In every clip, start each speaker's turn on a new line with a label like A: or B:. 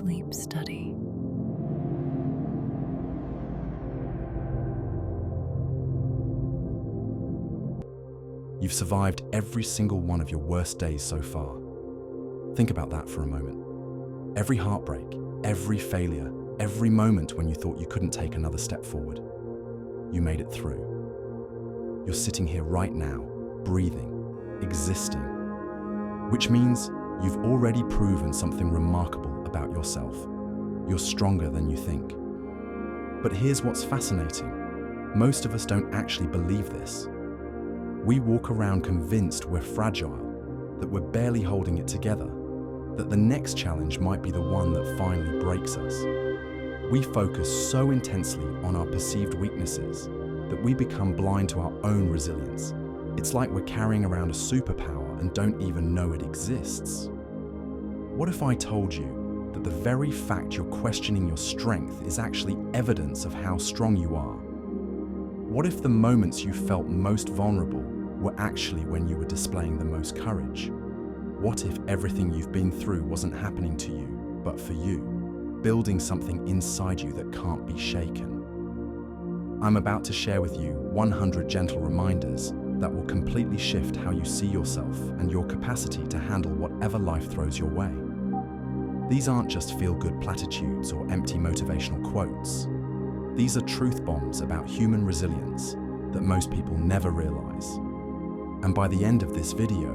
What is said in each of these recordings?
A: sleep study.
B: You've survived every single one of your worst days so far. Think about that for a moment. Every heartbreak, every failure, every moment when you thought you couldn't take another step forward. You made it through. You're sitting here right now, breathing, existing, which means you've already proven something remarkable about yourself. You're stronger than you think. But here's what's fascinating. Most of us don't actually believe this. We walk around convinced we're fragile, that we're barely holding it together, that the next challenge might be the one that finally breaks us. We focus so intensely on our perceived weaknesses that we become blind to our own resilience. It's like we're carrying around a superpower and don't even know it exists. What if I told you that the very fact you're questioning your strength is actually evidence of how strong you are? What if the moments you felt most vulnerable were actually when you were displaying the most courage? What if everything you've been through wasn't happening to you, but for you, building something inside you that can't be shaken? I'm about to share with you 100 gentle reminders that will completely shift how you see yourself and your capacity to handle whatever life throws your way. These aren't just feel-good platitudes or empty motivational quotes. These are truth bombs about human resilience that most people never realize. And by the end of this video,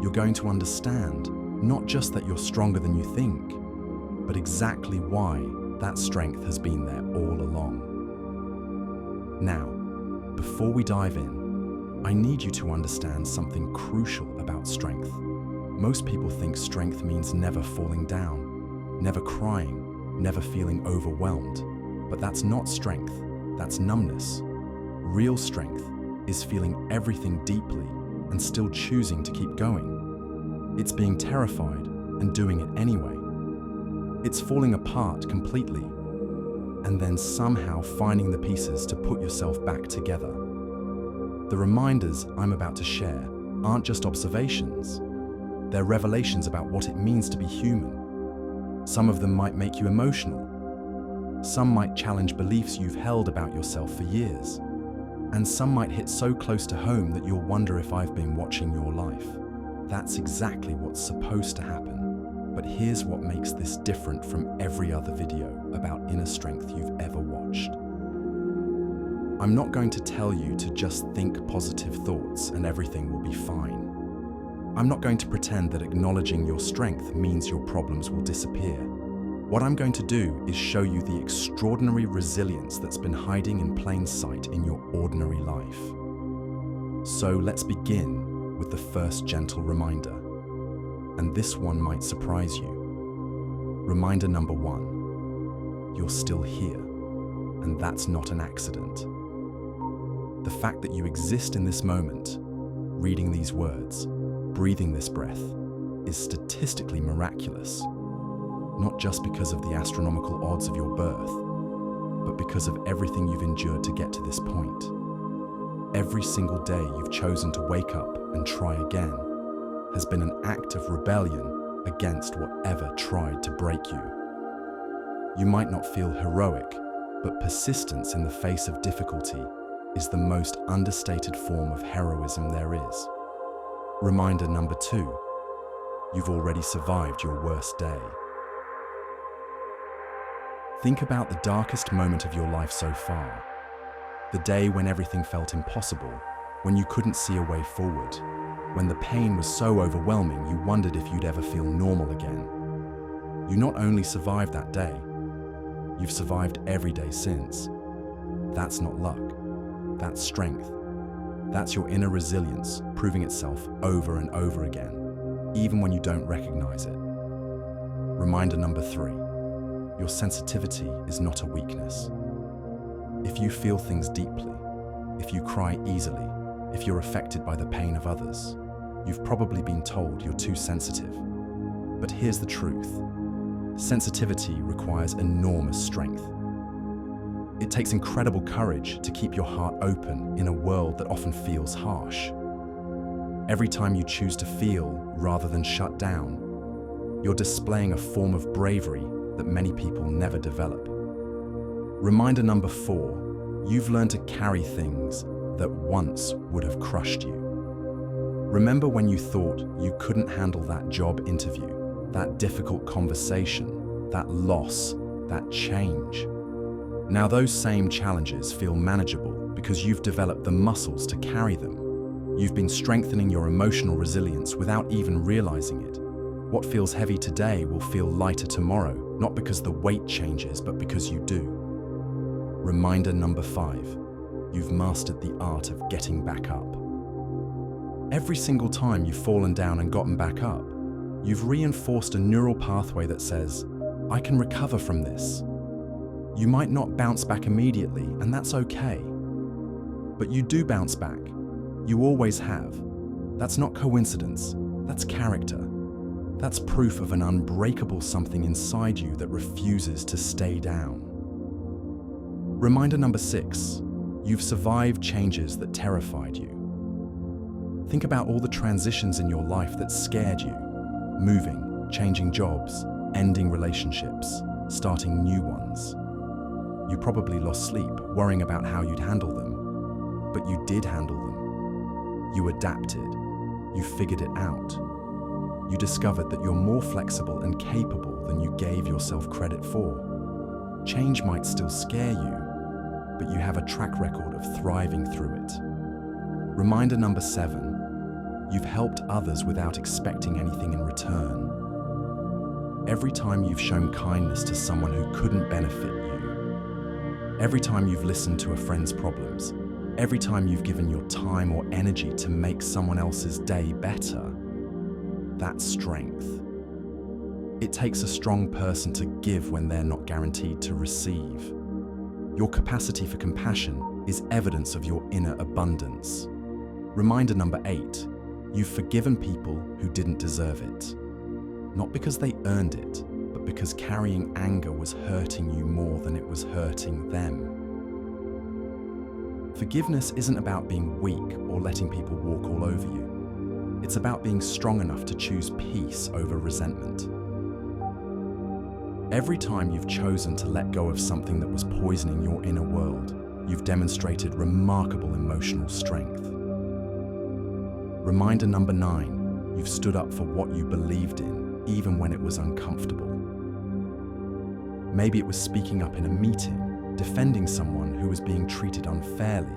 B: you're going to understand not just that you're stronger than you think, but exactly why that strength has been there all along. Now, before we dive in, I need you to understand something crucial about strength. Most people think strength means never falling down, never crying, never feeling overwhelmed. But that's not strength, that's numbness. Real strength is feeling everything deeply and still choosing to keep going. It's being terrified and doing it anyway. It's falling apart completely and then somehow finding the pieces to put yourself back together. The reminders I'm about to share aren't just observations. They're revelations about what it means to be human. Some of them might make you emotional. Some might challenge beliefs you've held about yourself for years. And some might hit so close to home that you'll wonder if I've been watching your life. That's exactly what's supposed to happen. But here's what makes this different from every other video about inner strength you've ever watched. I'm not going to tell you to just think positive thoughts and everything will be fine. I'm not going to pretend that acknowledging your strength means your problems will disappear. What I'm going to do is show you the extraordinary resilience that's been hiding in plain sight in your ordinary life. So let's begin with the first gentle reminder. And this one might surprise you. Reminder number 1, you're still here, and that's not an accident. The fact that you exist in this moment, reading these words, breathing this breath, is statistically miraculous. Not just because of the astronomical odds of your birth, but because of everything you've endured to get to this point. Every single day you've chosen to wake up and try again has been an act of rebellion against whatever tried to break you. You might not feel heroic, but persistence in the face of difficulty is the most understated form of heroism there is. Reminder number 2, you've already survived your worst day. Think about the darkest moment of your life so far. The day when everything felt impossible, when you couldn't see a way forward, when the pain was so overwhelming you wondered if you'd ever feel normal again. You not only survived that day, you've survived every day since. That's not luck, that's strength. That's your inner resilience proving itself over and over again, even when you don't recognize it. Reminder number 3. Your sensitivity is not a weakness. If you feel things deeply, if you cry easily, if you're affected by the pain of others, you've probably been told you're too sensitive. But here's the truth. Sensitivity requires enormous strength. It takes incredible courage to keep your heart open in a world that often feels harsh. Every time you choose to feel rather than shut down, you're displaying a form of bravery that many people never develop. Reminder number 4, you've learned to carry things that once would have crushed you. Remember when you thought you couldn't handle that job interview, that difficult conversation, that loss, that change? Now those same challenges feel manageable because you've developed the muscles to carry them. You've been strengthening your emotional resilience without even realizing it. What feels heavy today will feel lighter tomorrow, not because the weight changes, but because you do. Reminder number 5, you've mastered the art of getting back up. Every single time you've fallen down and gotten back up, you've reinforced a neural pathway that says, I can recover from this. You might not bounce back immediately, and that's okay. But you do bounce back. You always have. That's not coincidence, that's character. That's proof of an unbreakable something inside you that refuses to stay down. Reminder number 6, you've survived changes that terrified you. Think about all the transitions in your life that scared you. Moving, changing jobs, ending relationships, starting new ones. You probably lost sleep worrying about how you'd handle them, but you did handle them. You adapted, you figured it out. You discovered that you're more flexible and capable than you gave yourself credit for. Change might still scare you, but you have a track record of thriving through it. Reminder number 7, you've helped others without expecting anything in return. Every time you've shown kindness to someone who couldn't benefit you, every time you've listened to a friend's problems, every time you've given your time or energy to make someone else's day better, that's strength. It takes a strong person to give when they're not guaranteed to receive. Your capacity for compassion is evidence of your inner abundance. Reminder number 8, you've forgiven people who didn't deserve it. Not because they earned it, but because carrying anger was hurting you more than it was hurting them. Forgiveness isn't about being weak or letting people walk all over you. It's about being strong enough to choose peace over resentment. Every time you've chosen to let go of something that was poisoning your inner world, you've demonstrated remarkable emotional strength. Reminder number 9, you've stood up for what you believed in, even when it was uncomfortable. Maybe it was speaking up in a meeting, defending someone who was being treated unfairly,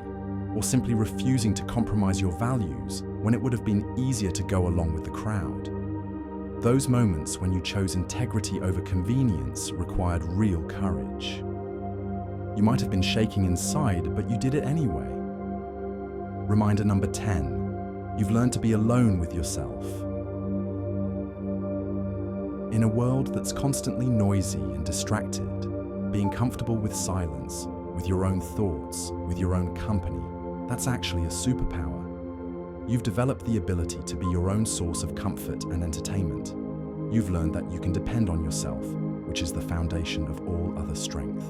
B: or simply refusing to compromise your values when it would have been easier to go along with the crowd. Those moments when you chose integrity over convenience required real courage. You might have been shaking inside, but you did it anyway. Reminder number 10, you've learned to be alone with yourself. In a world that's constantly noisy and distracted, being comfortable with silence, with your own thoughts, with your own company, that's actually a superpower. You've developed the ability to be your own source of comfort and entertainment. You've learned that you can depend on yourself, which is the foundation of all other strength.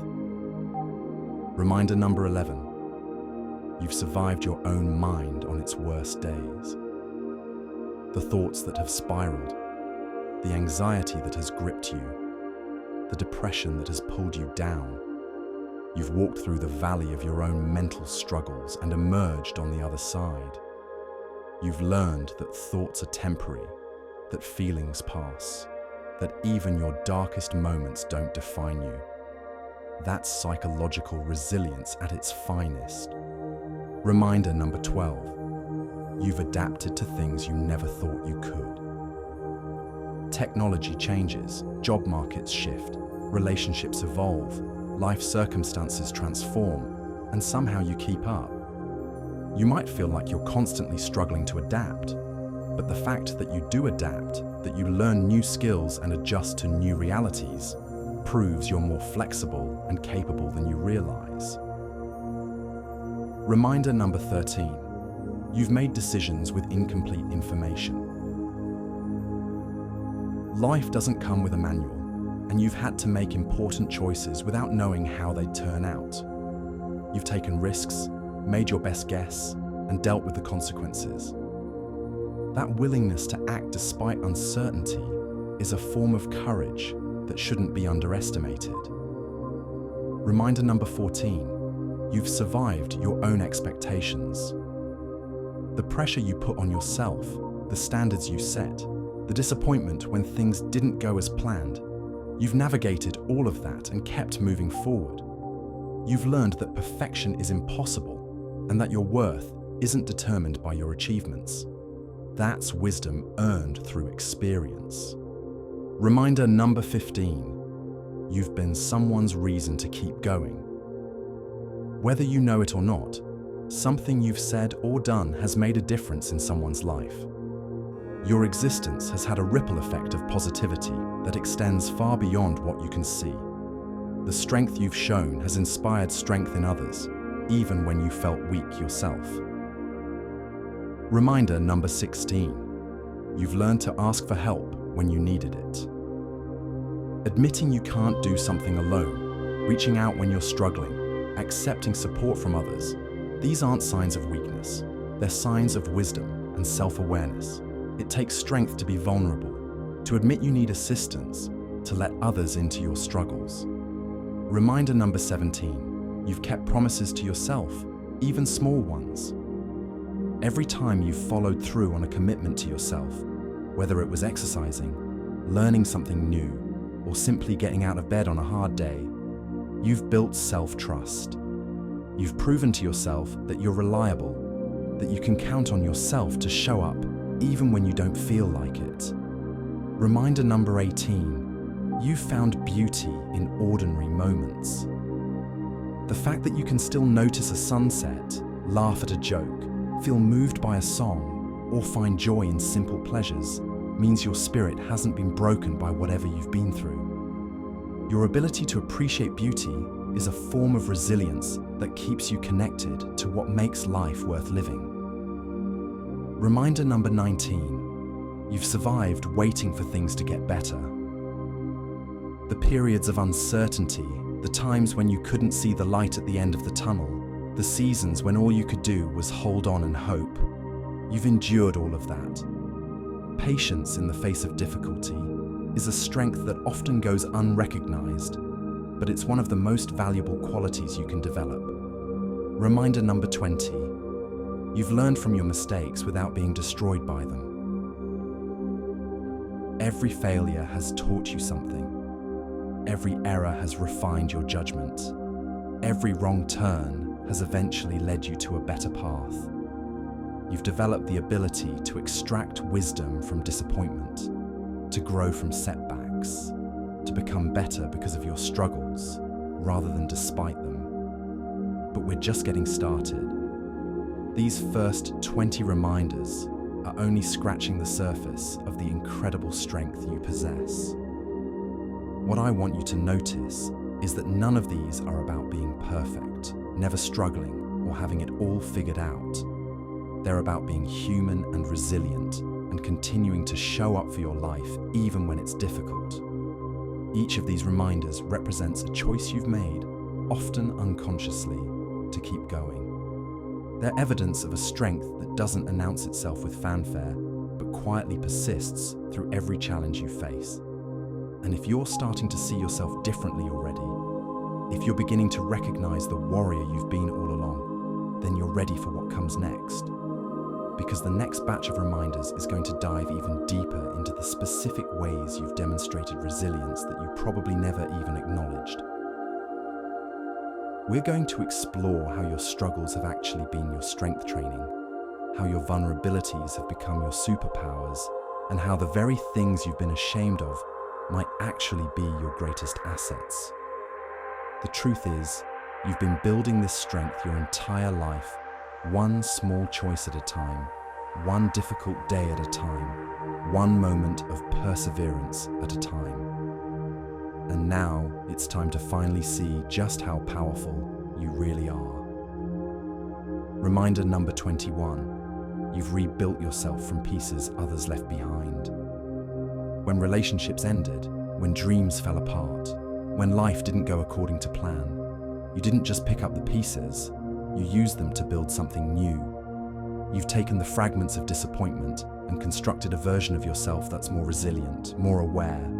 B: Reminder number 11, you've survived your own mind on its worst days. The thoughts that have spiraled, the anxiety that has gripped you, the depression that has pulled you down. You've walked through the valley of your own mental struggles and emerged on the other side. You've learned that thoughts are temporary, that feelings pass, that even your darkest moments don't define you. That's psychological resilience at its finest. Reminder number 12, you've adapted to things you never thought you could. Technology changes, job markets shift, relationships evolve, life circumstances transform, and somehow you keep up. You might feel like you're constantly struggling to adapt, but the fact that you do adapt, that you learn new skills and adjust to new realities, proves you're more flexible and capable than you realize. Reminder number 13, you've made decisions with incomplete information. Life doesn't come with a manual, and you've had to make important choices without knowing how they'd turn out. You've taken risks, made your best guess, and dealt with the consequences. That willingness to act despite uncertainty is a form of courage that shouldn't be underestimated. Reminder number 14, you've survived your own expectations. The pressure you put on yourself, the standards you set, the disappointment when things didn't go as planned, you've navigated all of that and kept moving forward. You've learned that perfection is impossible and that your worth isn't determined by your achievements. That's wisdom earned through experience. Reminder number 15, you've been someone's reason to keep going. Whether you know it or not, something you've said or done has made a difference in someone's life. Your existence has had a ripple effect of positivity that extends far beyond what you can see. The strength you've shown has inspired strength in others, even when you felt weak yourself. Reminder number 16, you've learned to ask for help when you needed it. Admitting you can't do something alone, reaching out when you're struggling, accepting support from others, these aren't signs of weakness. They're signs of wisdom and self-awareness. It takes strength to be vulnerable, to admit you need assistance, to let others into your struggles. Reminder number 17, you've kept promises to yourself, even small ones. Every time you've followed through on a commitment to yourself, whether it was exercising, learning something new, or simply getting out of bed on a hard day, you've built self-trust. You've proven to yourself that you're reliable, that you can count on yourself to show up even when you don't feel like it. Reminder number 18, you've found beauty in ordinary moments. The fact that you can still notice a sunset, laugh at a joke, feel moved by a song, or find joy in simple pleasures means your spirit hasn't been broken by whatever you've been through. Your ability to appreciate beauty is a form of resilience that keeps you connected to what makes life worth living. Reminder number 19, you've survived waiting for things to get better. The periods of uncertainty, the times when you couldn't see the light at the end of the tunnel, the seasons when all you could do was hold on and hope. You've endured all of that. Patience in the face of difficulty is a strength that often goes unrecognized, but it's one of the most valuable qualities you can develop. Reminder number 20, you've learned from your mistakes without being destroyed by them. Every failure has taught you something. Every error has refined your judgment. Every wrong turn has eventually led you to a better path. You've developed the ability to extract wisdom from disappointment, to grow from setbacks, to become better because of your struggles rather than despite them. But we're just getting started. These first 20 reminders are only scratching the surface of the incredible strength you possess. What I want you to notice is that none of these are about being perfect, never struggling, or having it all figured out. They're about being human and resilient and continuing to show up for your life even when it's difficult. Each of these reminders represents a choice you've made, often unconsciously, to keep going. They're evidence of a strength that doesn't announce itself with fanfare, but quietly persists through every challenge you face. And if you're starting to see yourself differently already, if you're beginning to recognize the warrior you've been all along, then you're ready for what comes next. Because the next batch of reminders is going to dive even deeper into the specific ways you've demonstrated resilience that you probably never even acknowledged. We're going to explore how your struggles have actually been your strength training, how your vulnerabilities have become your superpowers, and how the very things you've been ashamed of might actually be your greatest assets. The truth is, you've been building this strength your entire life, one small choice at a time, one difficult day at a time, one moment of perseverance at a time. And now it's time to finally see just how powerful you really are. Reminder number 21, you've rebuilt yourself from pieces others left behind. When relationships ended, when dreams fell apart, when life didn't go according to plan, you didn't just pick up the pieces, you used them to build something new. You've taken the fragments of disappointment and constructed a version of yourself that's more resilient, more aware,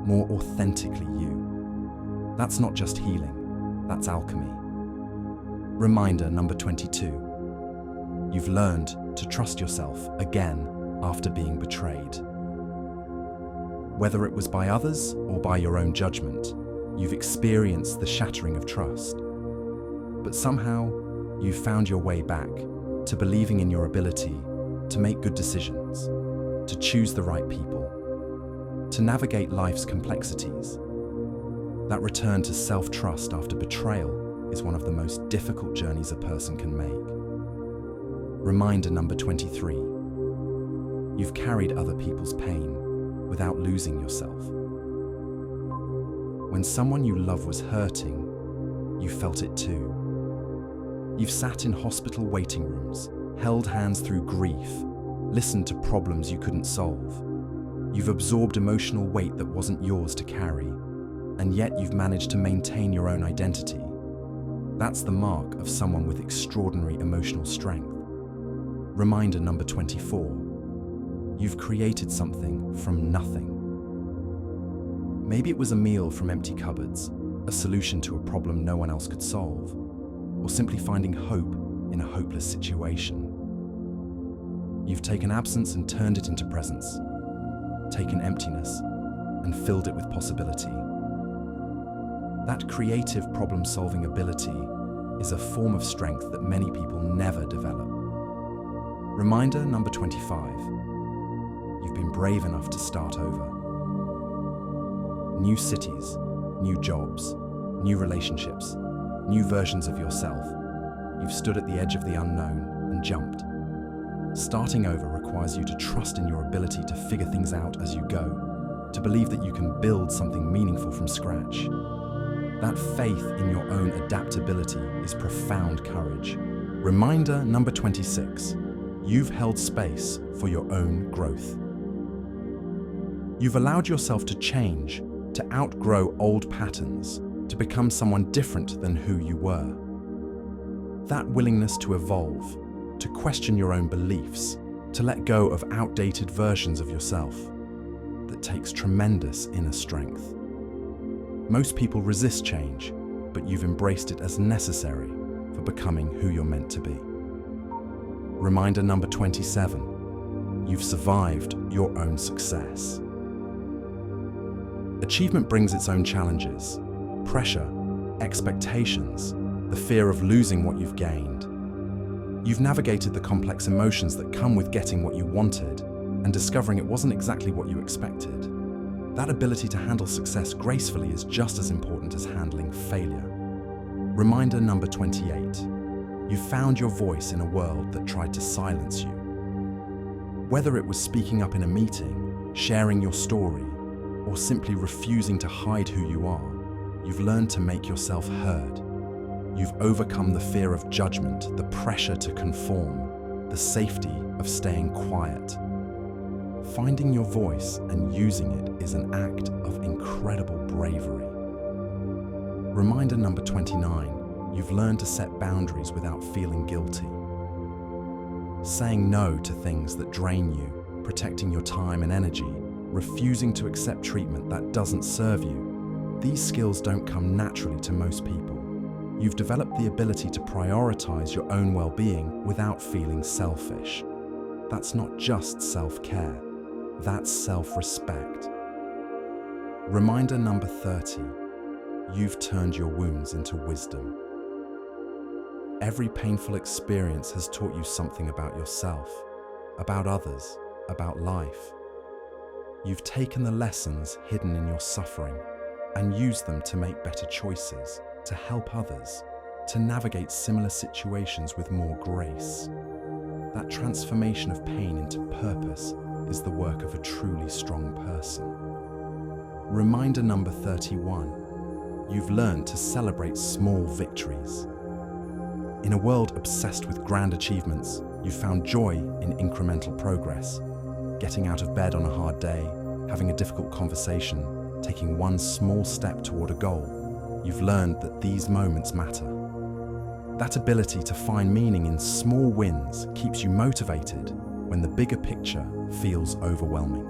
B: more authentically you. That's not just healing, that's alchemy. Reminder number 22. You've learned to trust yourself again after being betrayed. Whether it was by others or by your own judgment, you've experienced the shattering of trust. But somehow, you've found your way back to believing in your ability to make good decisions, to choose the right people, to navigate life's complexities. That return to self-trust after betrayal is one of the most difficult journeys a person can make. Reminder number 23. You've carried other people's pain without losing yourself. When someone you love was hurting, you felt it too. You've sat in hospital waiting rooms, held hands through grief, listened to problems you couldn't solve. You've absorbed emotional weight that wasn't yours to carry, and yet you've managed to maintain your own identity. That's the mark of someone with extraordinary emotional strength. Reminder number 24. You've created something from nothing. Maybe it was a meal from empty cupboards, a solution to a problem no one else could solve, or simply finding hope in a hopeless situation. You've taken absence and turned it into presence, taken emptiness and filled it with possibility. That creative problem-solving ability is a form of strength that many people never develop. Reminder number 25. You've been brave enough to start over. New cities, new jobs, new relationships, new versions of yourself. You've stood at the edge of the unknown and jumped. Starting over requires you to trust in your ability to figure things out as you go, to believe that you can build something meaningful from scratch. That faith in your own adaptability is profound courage. Reminder number 26. You've held space for your own growth. You've allowed yourself to change, to outgrow old patterns, to become someone different than who you were. That willingness to evolve, to question your own beliefs, to let go of outdated versions of yourself, that takes tremendous inner strength. Most people resist change, but you've embraced it as necessary for becoming who you're meant to be. Reminder number 27. You've survived your own success. Achievement brings its own challenges, pressure, expectations, the fear of losing what you've gained. You've navigated the complex emotions that come with getting what you wanted and discovering it wasn't exactly what you expected. That ability to handle success gracefully is just as important as handling failure. Reminder number 28. You've found your voice in a world that tried to silence you. Whether it was speaking up in a meeting, sharing your story, or simply refusing to hide who you are, you've learned to make yourself heard. You've overcome the fear of judgment, the pressure to conform, the safety of staying quiet. Finding your voice and using it is an act of incredible bravery. Reminder number 29. You've learned to set boundaries without feeling guilty. Saying no to things that drain you, protecting your time and energy, refusing to accept treatment that doesn't serve you. These skills don't come naturally to most people. You've developed the ability to prioritize your own well-being without feeling selfish. That's not just self-care, that's self-respect. Reminder number 30. You've turned your wounds into wisdom. Every painful experience has taught you something about yourself, about others, about life. You've taken the lessons hidden in your suffering and used them to make better choices, to help others, to navigate similar situations with more grace. That transformation of pain into purpose is the work of a truly strong person. Reminder number 31. You've learned to celebrate small victories. In a world obsessed with grand achievements, you've found joy in incremental progress. Getting out of bed on a hard day, having a difficult conversation, taking one small step toward a goal. You've learned that these moments matter. That ability to find meaning in small wins keeps you motivated when the bigger picture feels overwhelming.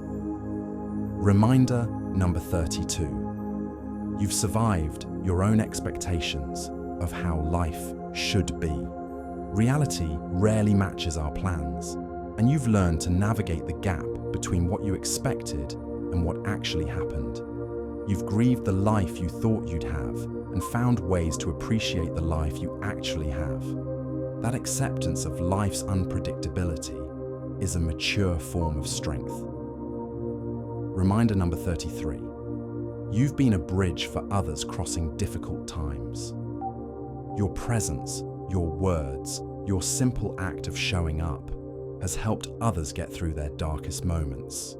B: Reminder number 32. You've survived your own expectations of how life should be. Reality rarely matches our plans, and you've learned to navigate the gap between what you expected and what actually happened. You've grieved the life you thought you'd have and found ways to appreciate the life you actually have. That acceptance of life's unpredictability is a mature form of strength. Reminder number 33. You've been a bridge for others crossing difficult times. Your presence, your words, your simple act of showing up has helped others get through their darkest moments.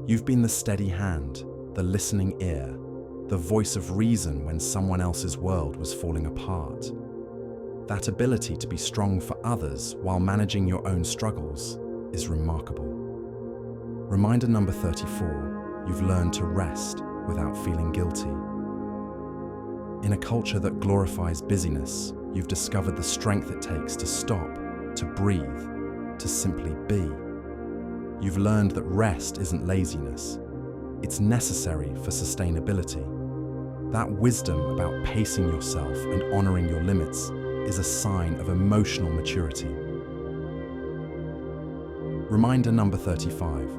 B: You've been the steady hand, the listening ear, the voice of reason when someone else's world was falling apart. That ability to be strong for others while managing your own struggles is remarkable. Reminder number 34, you've learned to rest without feeling guilty. In a culture that glorifies busyness, you've discovered the strength it takes to stop, to breathe, to simply be. You've learned that rest isn't laziness. It's necessary for sustainability. That wisdom about pacing yourself and honoring your limits is a sign of emotional maturity. Reminder number 35.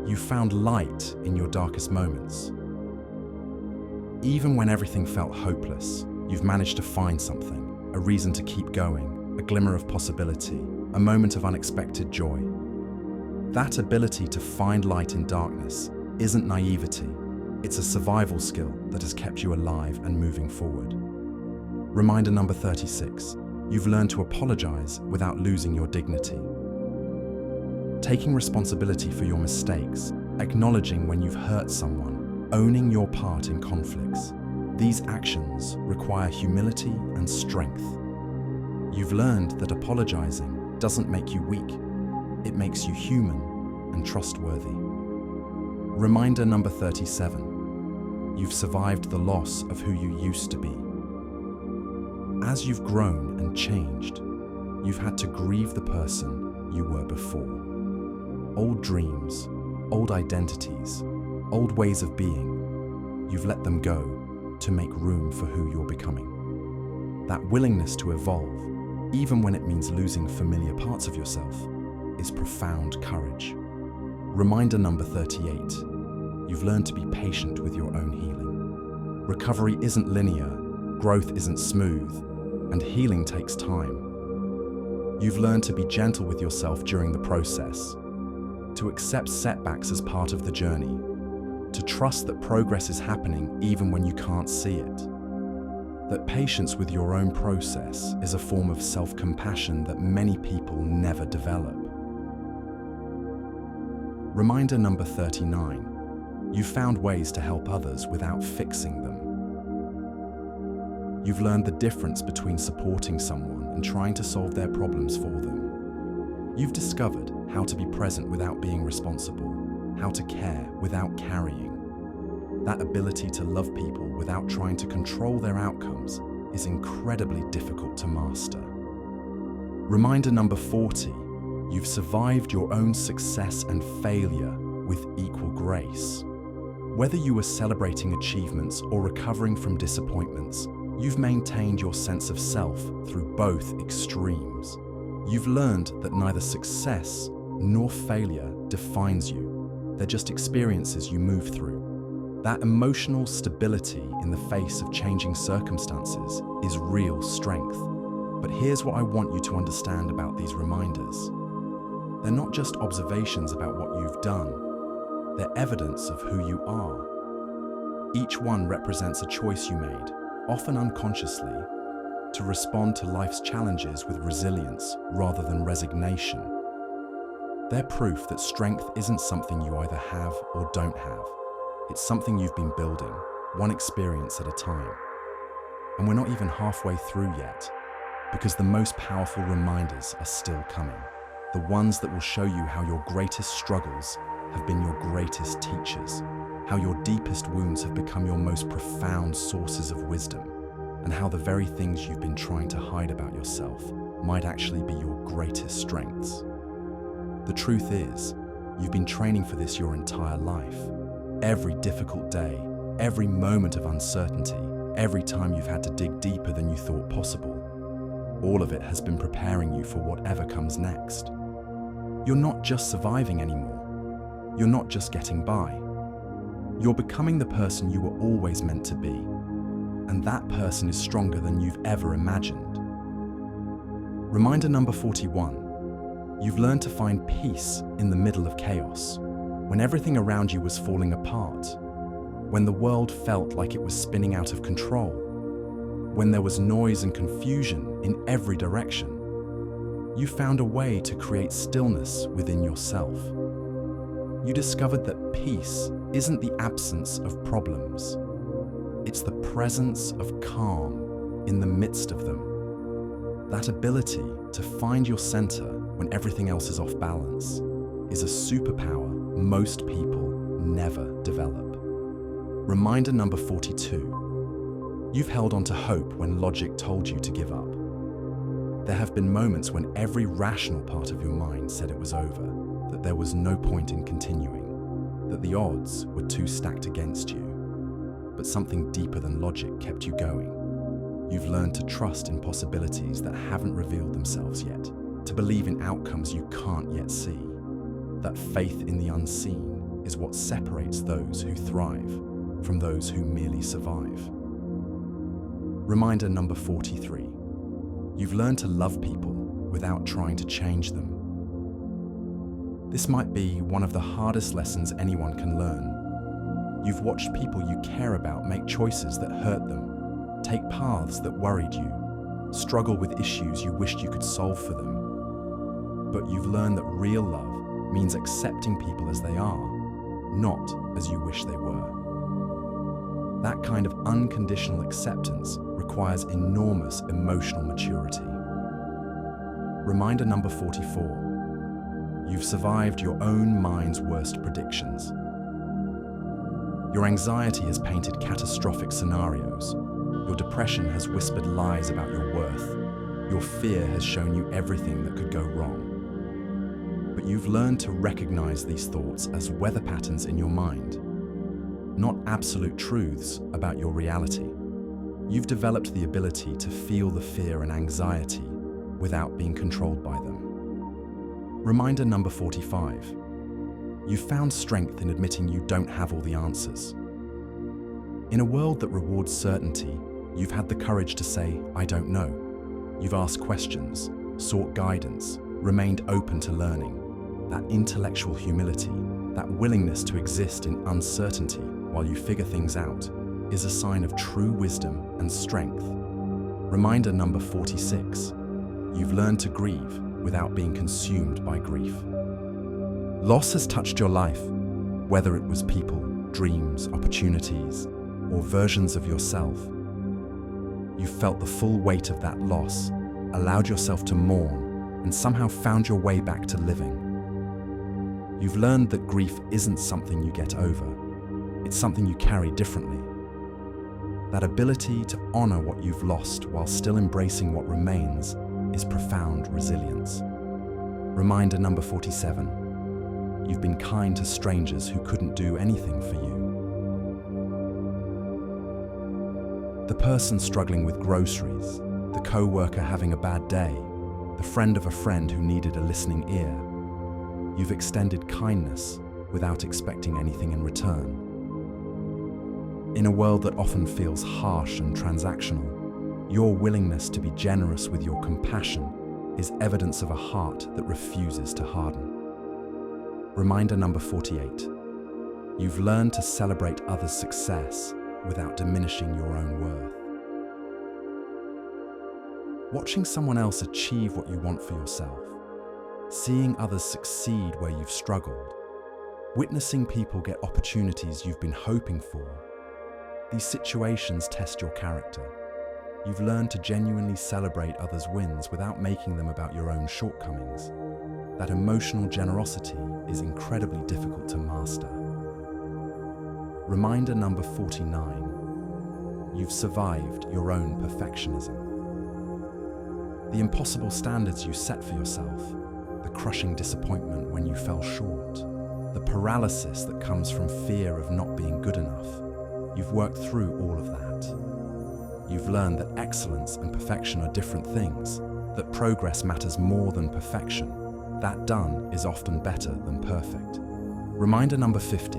B: You found light in your darkest moments. Even when everything felt hopeless, you've managed to find something, a reason to keep going, a glimmer of possibility, a moment of unexpected joy. That ability to find light in darkness isn't naivety. It's a survival skill that has kept you alive and moving forward. Reminder number 36. You've learned to apologize without losing your dignity. Taking responsibility for your mistakes, acknowledging when you've hurt someone, owning your part in conflicts. These actions require humility and strength. You've learned that apologizing doesn't make you weak. It makes you human and trustworthy. Reminder number 37. You've survived the loss of who you used to be. As you've grown and changed, you've had to grieve the person you were before. Old dreams, old identities, old ways of being, you've let them go to make room for who you're becoming. That willingness to evolve, even when it means losing familiar parts of yourself, is profound courage. Reminder number 38. You've learned to be patient with your own healing. Recovery isn't linear, growth isn't smooth, and healing takes time. You've learned to be gentle with yourself during the process, to accept setbacks as part of the journey, to trust that progress is happening even when you can't see it. That patience with your own process is a form of self-compassion that many people never develop. Reminder number 39. You've found ways to help others without fixing them. You've learned the difference between supporting someone and trying to solve their problems for them. You've discovered how to be present without being responsible, how to care without carrying. That ability to love people without trying to control their outcomes is incredibly difficult to master. Reminder number 40. You've survived your own success and failure with equal grace. Whether you were celebrating achievements or recovering from disappointments, you've maintained your sense of self through both extremes. You've learned that neither success nor failure defines you. They're just experiences you move through. That emotional stability in the face of changing circumstances is real strength. But here's what I want you to understand about these reminders. They're not just observations about what you've done. They're evidence of who you are. Each one represents a choice you made, often unconsciously, to respond to life's challenges with resilience rather than resignation. They're proof that strength isn't something you either have or don't have. It's something you've been building, one experience at a time. And we're not even halfway through yet, because the most powerful reminders are still coming. The ones that will show you how your greatest struggles have been your greatest teachers, how your deepest wounds have become your most profound sources of wisdom, and how the very things you've been trying to hide about yourself might actually be your greatest strengths. The truth is, you've been training for this your entire life. Every difficult day, every moment of uncertainty, every time you've had to dig deeper than you thought possible, all of it has been preparing you for whatever comes next. You're not just surviving anymore. You're not just getting by. You're becoming the person you were always meant to be, and that person is stronger than you've ever imagined. Reminder number 41. You've learned to find peace in the middle of chaos, when everything around you was falling apart, when the world felt like it was spinning out of control, when there was noise and confusion in every direction. You found a way to create stillness within yourself. You discovered that peace isn't the absence of problems. It's the presence of calm in the midst of them. That ability to find your center when everything else is off balance is a superpower most people never develop. Reminder number 42. You've held on to hope when logic told you to give up. There have been moments when every rational part of your mind said it was over, that there was no point in continuing, that the odds were too stacked against you. But something deeper than logic kept you going. You've learned to trust in possibilities that haven't revealed themselves yet, to believe in outcomes you can't yet see. That faith in the unseen is what separates those who thrive from those who merely survive. Reminder number 43. You've learned to love people without trying to change them. This might be one of the hardest lessons anyone can learn. You've watched people you care about make choices that hurt them, take paths that worried you, struggle with issues you wished you could solve for them. But you've learned that real love means accepting people as they are, not as you wish they were. That kind of unconditional acceptance requires enormous emotional maturity. Reminder number 44. You've survived your own mind's worst predictions. Your anxiety has painted catastrophic scenarios. Your depression has whispered lies about your worth. Your fear has shown you everything that could go wrong. But you've learned to recognize these thoughts as weather patterns in your mind, not absolute truths about your reality. You've developed the ability to feel the fear and anxiety without being controlled by them. Reminder number 45. You've found strength in admitting you don't have all the answers. In a world that rewards certainty, you've had the courage to say, "I don't know." You've asked questions, sought guidance, remained open to learning. That intellectual humility, that willingness to exist in uncertainty while you figure things out, is a sign of true wisdom and strength. Reminder number 46. You've learned to grieve without being consumed by grief. Loss has touched your life, whether it was people, dreams, opportunities, or versions of yourself. You felt the full weight of that loss, allowed yourself to mourn, and somehow found your way back to living. You've learned that grief isn't something you get over. It's something you carry differently. That ability to honor what you've lost while still embracing what remains is profound resilience. Reminder number 47. You've been kind to strangers who couldn't do anything for you. The person struggling with groceries, the co-worker having a bad day, the friend of a friend who needed a listening ear. You've extended kindness without expecting anything in return. In a world that often feels harsh and transactional, your willingness to be generous with your compassion is evidence of a heart that refuses to harden. Reminder number 48. You've learned to celebrate others' success without diminishing your own worth. Watching someone else achieve what you want for yourself, seeing others succeed where you've struggled, witnessing people get opportunities you've been hoping for, these situations test your character. You've learned to genuinely celebrate others' wins without making them about your own shortcomings. That emotional generosity is incredibly difficult to master. Reminder number 49. You've survived your own perfectionism. The impossible standards you set for yourself, the crushing disappointment when you fell short, the paralysis that comes from fear of not being good enough. You've worked through all of that. You've learned that excellence and perfection are different things, that progress matters more than perfection. That done is often better than perfect. Reminder number 50.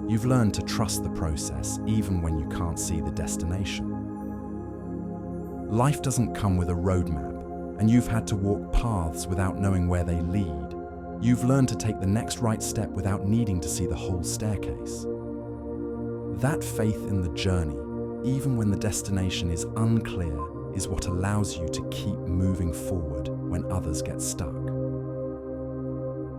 B: You've learned to trust the process even when you can't see the destination. Life doesn't come with a roadmap, and you've had to walk paths without knowing where they lead. You've learned to take the next right step without needing to see the whole staircase. That faith in the journey, even when the destination is unclear, is what allows you to keep moving forward when others get stuck.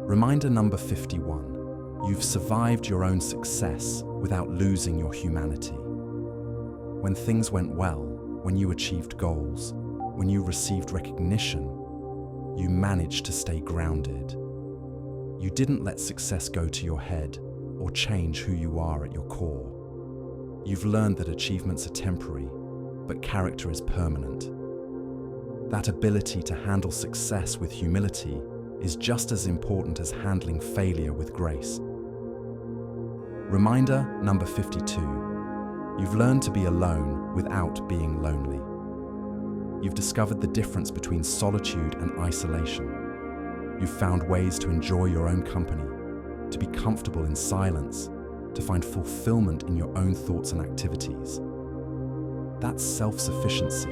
B: Reminder number 51. You've survived your own success without losing your humanity. When things went well, when you achieved goals, when you received recognition, you managed to stay grounded. You didn't let success go to your head or change who you are at your core. You've learned that achievements are temporary, but character is permanent. That ability to handle success with humility is just as important as handling failure with grace. Reminder number 52. You've learned to be alone without being lonely. You've discovered the difference between solitude and isolation. You've found ways to enjoy your own company, to be comfortable in silence, to find fulfillment in your own thoughts and activities. That self-sufficiency,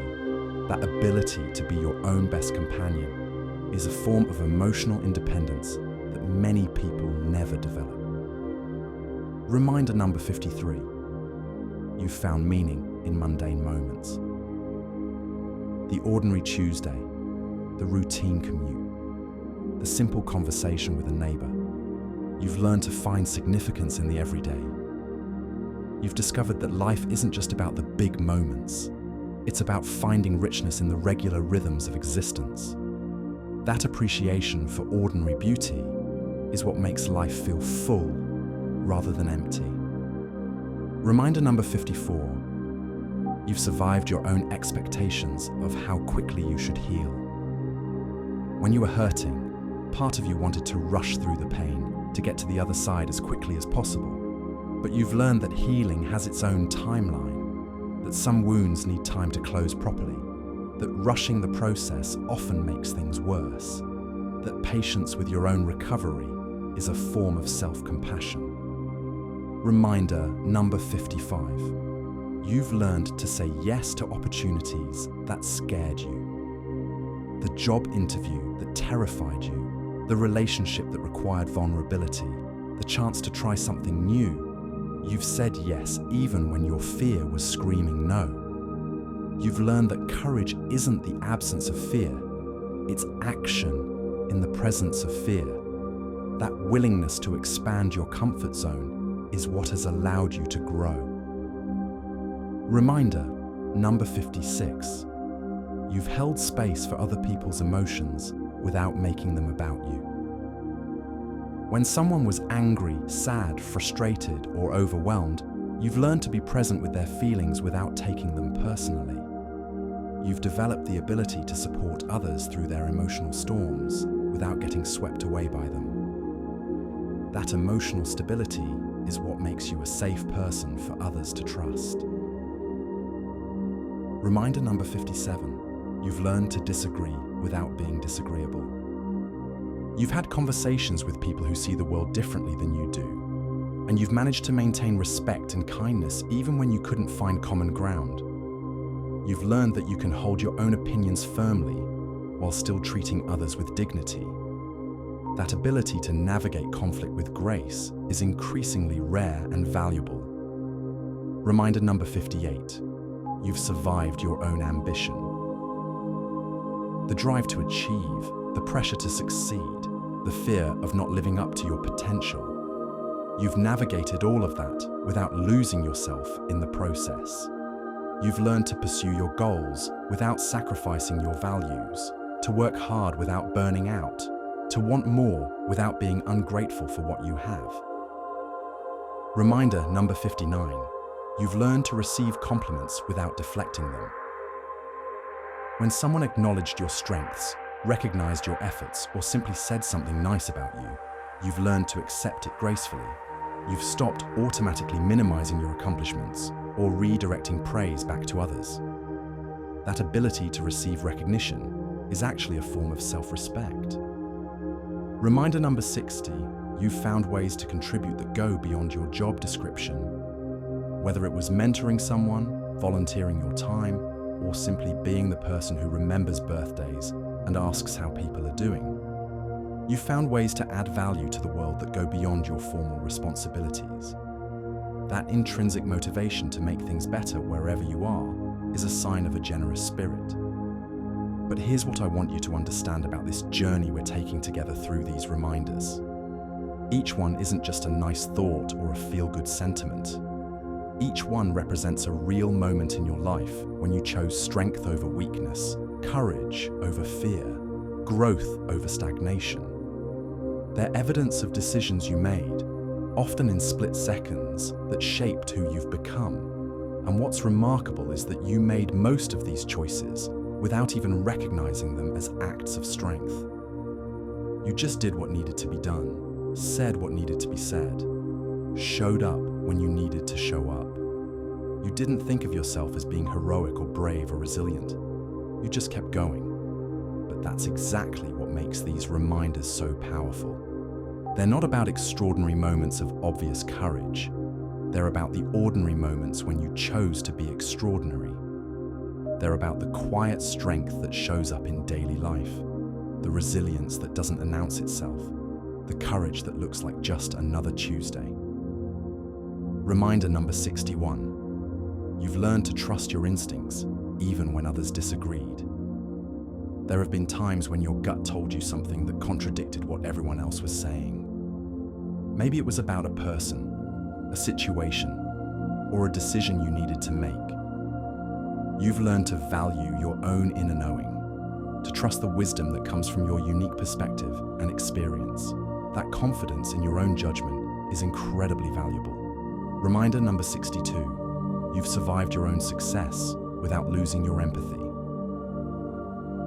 B: that ability to be your own best companion, is a form of emotional independence that many people never develop. Reminder number 53. You've found meaning in mundane moments. The ordinary Tuesday, the routine commute, the simple conversation with a neighbor. You've learned to find significance in the everyday. You've discovered that life isn't just about the big moments. It's about finding richness in the regular rhythms of existence. That appreciation for ordinary beauty is what makes life feel full rather than empty. Reminder number 54. You've survived your own expectations of how quickly you should heal. When you were hurting, part of you wanted to rush through the pain to get to the other side as quickly as possible. But you've learned that healing has its own timeline, that some wounds need time to close properly, that rushing the process often makes things worse, that patience with your own recovery is a form of self-compassion. Reminder number 55. You've learned to say yes to opportunities that scared you. The job interview that terrified you, the relationship that required vulnerability, the chance to try something new. You've said yes even when your fear was screaming no. You've learned that courage isn't the absence of fear, it's action in the presence of fear. That willingness to expand your comfort zone is what has allowed you to grow. Reminder number 56. You've held space for other people's emotions without making them about you. When someone was angry, sad, frustrated, or overwhelmed, you've learned to be present with their feelings without taking them personally. You've developed the ability to support others through their emotional storms without getting swept away by them. That emotional stability is what makes you a safe person for others to trust. Reminder number 57. You've learned to disagree without being disagreeable. You've had conversations with people who see the world differently than you do, and you've managed to maintain respect and kindness even when you couldn't find common ground. You've learned that you can hold your own opinions firmly while still treating others with dignity. That ability to navigate conflict with grace is increasingly rare and valuable. Reminder number 58. You've survived your own ambition. The drive to achieve, the pressure to succeed, the fear of not living up to your potential. You've navigated all of that without losing yourself in the process. You've learned to pursue your goals without sacrificing your values, to work hard without burning out, to want more without being ungrateful for what you have. Reminder number 59. You've learned to receive compliments without deflecting them. When someone acknowledged your strengths, recognized your efforts, or simply said something nice about you, You've learned to accept it gracefully. You've stopped automatically minimizing your accomplishments or redirecting praise back to others. That ability to receive recognition is actually a form of self-respect. Reminder number 60, you've found ways to contribute that go beyond your job description. Whether it was mentoring someone, volunteering your time, or simply being the person who remembers birthdays and asks how people are doing. You've found ways to add value to the world that go beyond your formal responsibilities. That intrinsic motivation to make things better wherever you are is a sign of a generous spirit. But here's what I want you to understand about this journey we're taking together through these reminders. Each one isn't just a nice thought or a feel-good sentiment. Each one represents a real moment in your life when you chose strength over weakness, courage over fear, growth over stagnation. They're evidence of decisions you made, often in split seconds, that shaped who you've become. And what's remarkable is that you made most of these choices without even recognizing them as acts of strength. You just did what needed to be done, said what needed to be said, showed up when you needed to show up. You didn't think of yourself as being heroic or brave or resilient. You just kept going. But that's exactly what makes these reminders so powerful. They're not about extraordinary moments of obvious courage. They're about the ordinary moments when you chose to be extraordinary. They're about the quiet strength that shows up in daily life, the resilience that doesn't announce itself, the courage that looks like just another Tuesday. Reminder number 61. You've learned to trust your instincts, even when others disagreed. There have been times when your gut told you something that contradicted what everyone else was saying. Maybe it was about a person, a situation, or a decision you needed to make. You've learned to value your own inner knowing, to trust the wisdom that comes from your unique perspective and experience. That confidence in your own judgment is incredibly valuable. Reminder number 62. You've survived your own success without losing your empathy.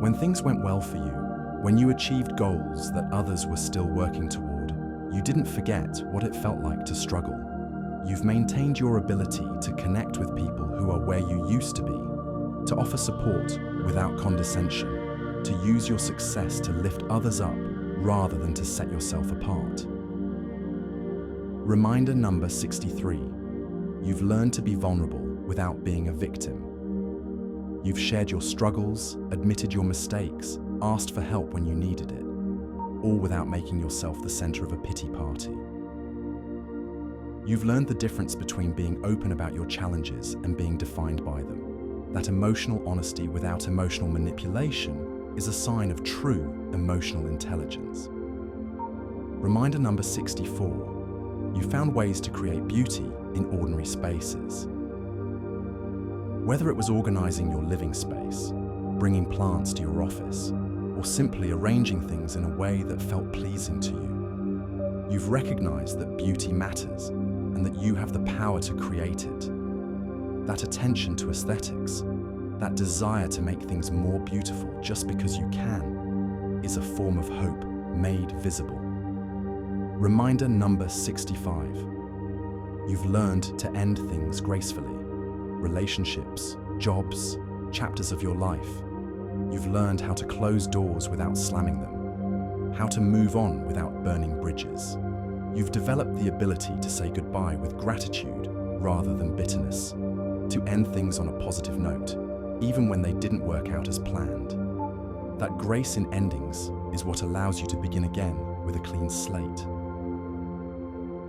B: When things went well for you, when you achieved goals that others were still working toward, you didn't forget what it felt like to struggle. You've maintained your ability to connect with people who are where you used to be, to offer support without condescension, to use your success to lift others up rather than to set yourself apart. Reminder number 63. You've learned to be vulnerable without being a victim. You've shared your struggles, admitted your mistakes, asked for help when you needed it, all without making yourself the center of a pity party. You've learned the difference between being open about your challenges and being defined by them. That emotional honesty without emotional manipulation is a sign of true emotional intelligence. Reminder number 64. You found ways to create beauty in ordinary spaces. Whether it was organizing your living space, bringing plants to your office, or simply arranging things in a way that felt pleasing to you, you've recognized that beauty matters and that you have the power to create it. That attention to aesthetics, that desire to make things more beautiful just because you can, is a form of hope made visible. Reminder number 65. You've learned to end things gracefully. Relationships, jobs, chapters of your life. You've learned how to close doors without slamming them, how to move on without burning bridges. You've developed the ability to say goodbye with gratitude rather than bitterness, to end things on a positive note, even when they didn't work out as planned. That grace in endings is what allows you to begin again with a clean slate.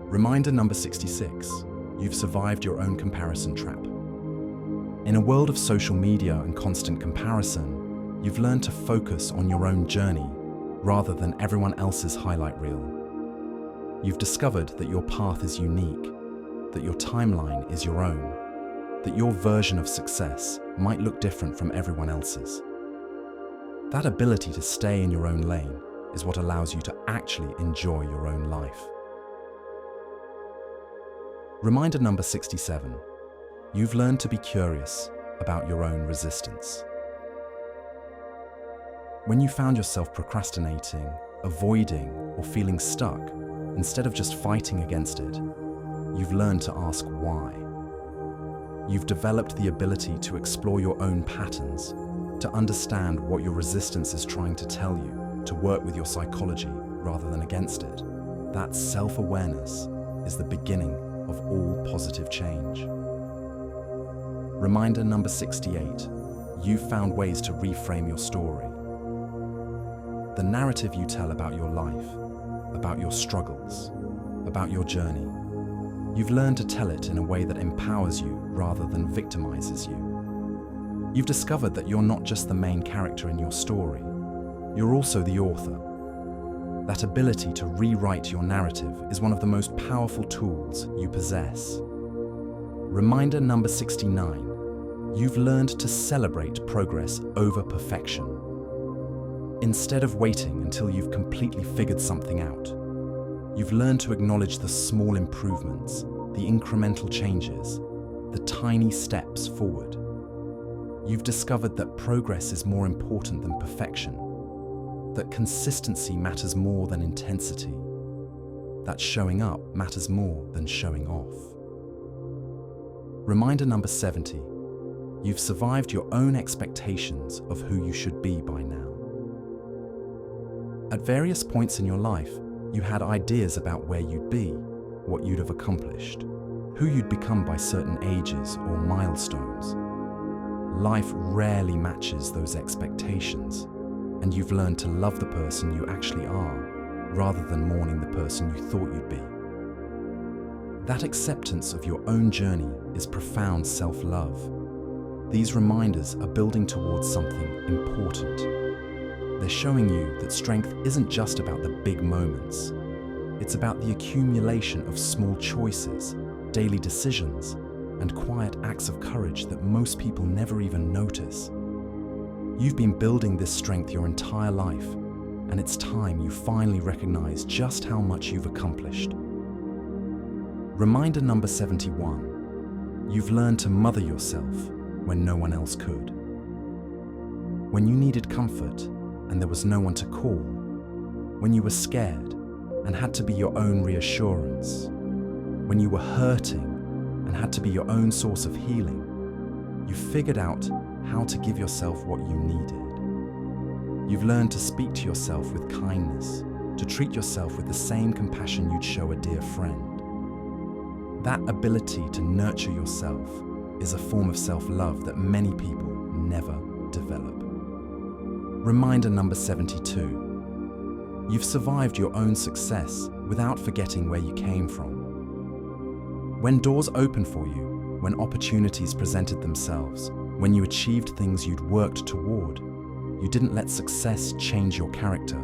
B: Reminder number 66. You've survived your own comparison trap. In a world of social media and constant comparison, you've learned to focus on your own journey rather than everyone else's highlight reel. You've discovered that your path is unique, that your timeline is your own, that your version of success might look different from everyone else's. That ability to stay in your own lane is what allows you to actually enjoy your own life. Reminder number 67. You've learned to be curious about your own resistance. When you found yourself procrastinating, avoiding, or feeling stuck, Instead of just fighting against it, you've learned to ask why. You've developed the ability to explore your own patterns, to understand what your resistance is trying to tell you, to work with your psychology rather than against it. That self-awareness is the beginning of all positive change. Reminder number 68. You've found ways to reframe your story. The narrative you tell about your life, about your struggles, about your journey, you've learned to tell it in a way that empowers you rather than victimizes you. You've discovered that you're not just the main character in your story, you're also the author. That ability to rewrite your narrative is one of the most powerful tools you possess. Reminder number 69. You've learned to celebrate progress over perfection. Instead of waiting until you've completely figured something out, you've learned to acknowledge the small improvements, the incremental changes, the tiny steps forward. You've discovered that progress is more important than perfection, that consistency matters more than intensity, that showing up matters more than showing off. Reminder number 70. You've survived your own expectations of who you should be by now. At various points in your life, you had ideas about where you'd be, what you'd have accomplished, who you'd become by certain ages or milestones. Life rarely matches those expectations, and you've learned to love the person you actually are, rather than mourning the person you thought you'd be. That acceptance of your own journey is profound self-love. These reminders are building towards something important. They're showing you that strength isn't just about the big moments. It's about the accumulation of small choices, daily decisions, and quiet acts of courage that most people never even notice. You've been building this strength your entire life, and it's time you finally recognize just how much you've accomplished. Reminder number 71. You've learned to mother yourself when no one else could. When you needed comfort and there was no one to call, when you were scared and had to be your own reassurance, when you were hurting and had to be your own source of healing, you figured out how to give yourself what you needed. You've learned to speak to yourself with kindness, to treat yourself with the same compassion you'd show a dear friend. That ability to nurture yourself is a form of self-love that many people never develop. Reminder number 72. You've survived your own success without forgetting where you came from. When doors opened for you, when opportunities presented themselves, when you achieved things you'd worked toward, you didn't let success change your character.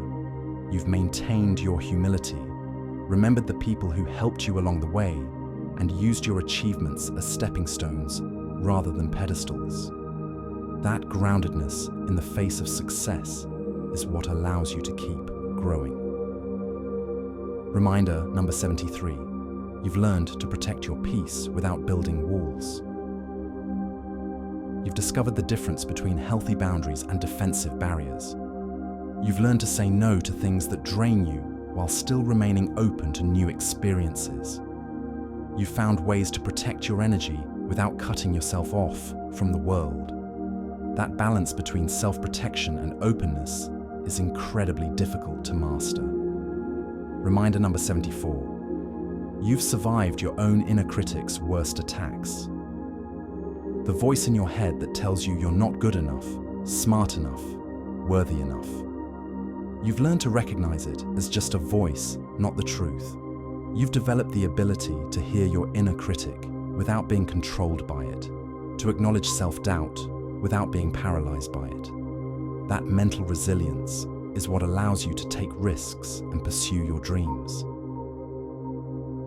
B: You've maintained your humility, remembered the people who helped you along the way, and used your achievements as stepping stones rather than pedestals. That groundedness in the face of success is what allows you to keep growing. Reminder number 73. You've learned to protect your peace without building walls. You've discovered the difference between healthy boundaries and defensive barriers. You've learned to say no to things that drain you while still remaining open to new experiences. You've found ways to protect your energy without cutting yourself off from the world. That balance between self-protection and openness is incredibly difficult to master. Reminder number 74. You've survived your own inner critic's worst attacks. The voice in your head that tells you you're not good enough, smart enough, worthy enough. You've learned to recognize it as just a voice, not the truth. You've developed the ability to hear your inner critic without being controlled by it, to acknowledge self-doubt without being paralyzed by it. That mental resilience is what allows you to take risks and pursue your dreams.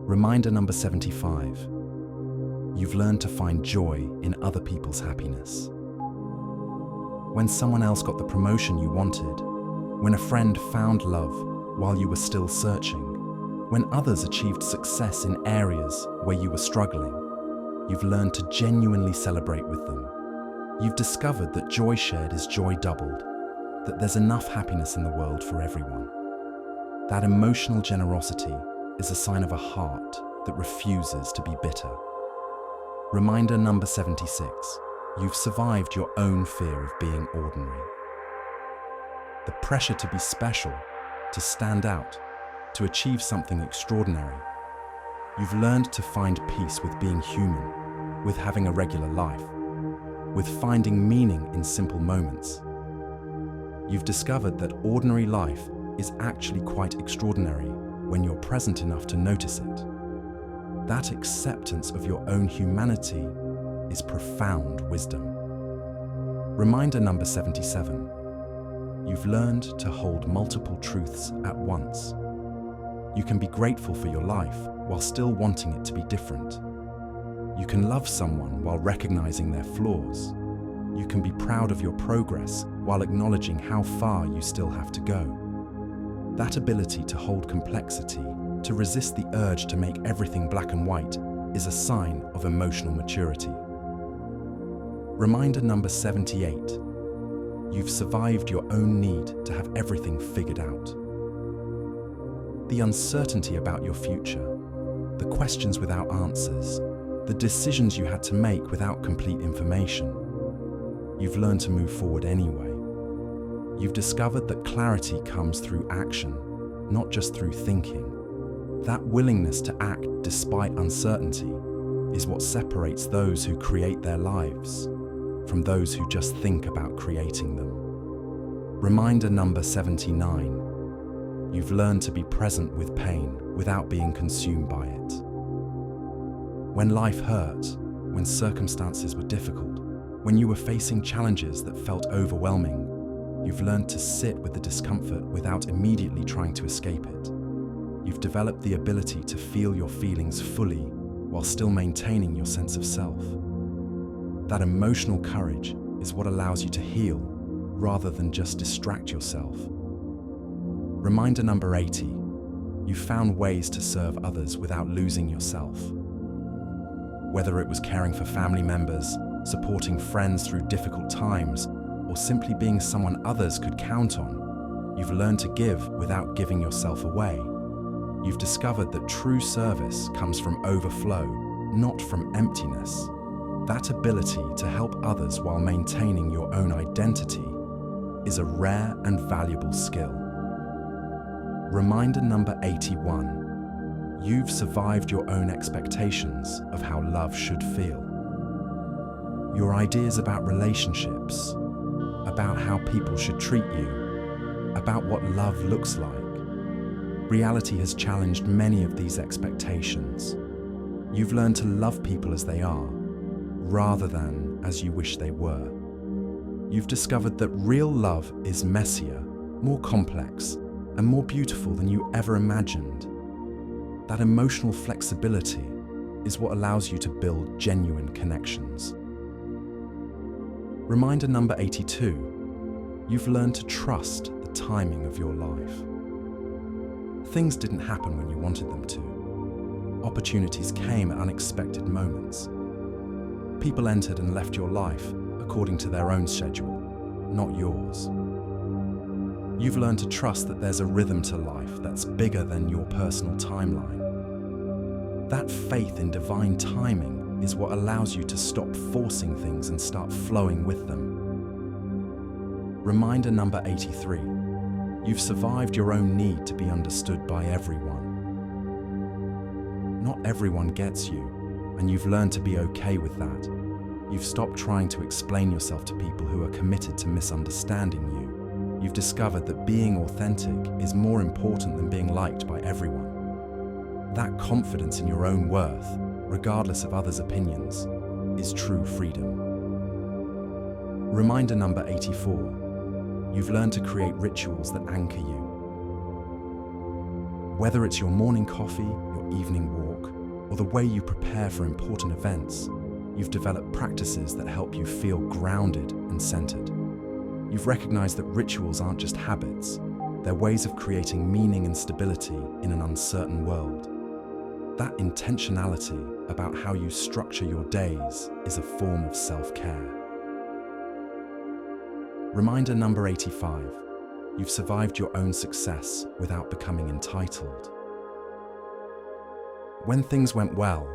B: Reminder number 75. You've learned to find joy in other people's happiness. When someone else got the promotion you wanted, when a friend found love while you were still searching, when others achieved success in areas where you were struggling, you've learned to genuinely celebrate with them. You've discovered that joy shared is joy doubled, that there's enough happiness in the world for everyone. That emotional generosity is a sign of a heart that refuses to be bitter. Reminder number 76. You've survived your own fear of being ordinary. The pressure to be special, to stand out, to achieve something extraordinary. You've learned to find peace with being human, with having a regular life, with finding meaning in simple moments. You've discovered that ordinary life is actually quite extraordinary when you're present enough to notice it. That acceptance of your own humanity is profound wisdom. Reminder number 77. You've learned to hold multiple truths at once. You can be grateful for your life while still wanting it to be different. You can love someone while recognizing their flaws. You can be proud of your progress while acknowledging how far you still have to go. That ability to hold complexity, to resist the urge to make everything black and white, is a sign of emotional maturity. Reminder number 78. You've survived your own need to have everything figured out. The uncertainty about your future, the questions without answers, the decisions you had to make without complete information. You've learned to move forward anyway. You've discovered that clarity comes through action, not just through thinking. That willingness to act despite uncertainty is what separates those who create their lives from those who just think about creating them. Reminder number 79. You've learned to be present with pain without being consumed by it. When life hurt, when circumstances were difficult, when you were facing challenges that felt overwhelming, you've learned to sit with the discomfort without immediately trying to escape it. You've developed the ability to feel your feelings fully while still maintaining your sense of self. That emotional courage is what allows you to heal rather than just distract yourself. Reminder number 80. You've found ways to serve others without losing yourself. Whether it was caring for family members, supporting friends through difficult times, or simply being someone others could count on, you've learned to give without giving yourself away. You've discovered that true service comes from overflow, not from emptiness. That ability to help others while maintaining your own identity is a rare and valuable skill. Reminder number 81. You've survived your own expectations of how love should feel. Your ideas about relationships, about how people should treat you, about what love looks like. Reality has challenged many of these expectations. You've learned to love people as they are, rather than as you wish they were. You've discovered that real love is messier, more complex, and more beautiful than you ever imagined. That emotional flexibility is what allows you to build genuine connections. Reminder number 82. You've learned to trust the timing of your life. Things didn't happen when you wanted them to. Opportunities came at unexpected moments. People entered and left your life according to their own schedule, not yours. You've learned to trust that there's a rhythm to life that's bigger than your personal timeline. That faith in divine timing is what allows you to stop forcing things and start flowing with them. Reminder number 83. You've survived your own need to be understood by everyone. Not everyone gets you, and you've learned to be okay with that. You've stopped trying to explain yourself to people who are committed to misunderstanding you. You've discovered that being authentic is more important than being liked by everyone. That confidence in your own worth, regardless of others' opinions, is true freedom. Reminder number 84. You've learned to create rituals that anchor you. Whether it's your morning coffee, your evening walk, or the way you prepare for important events, you've developed practices that help you feel grounded and centered. You've recognized that rituals aren't just habits, they're ways of creating meaning and stability in an uncertain world. That intentionality about how you structure your days is a form of self-care. Reminder number 85. You've survived your own success without becoming entitled. When things went well,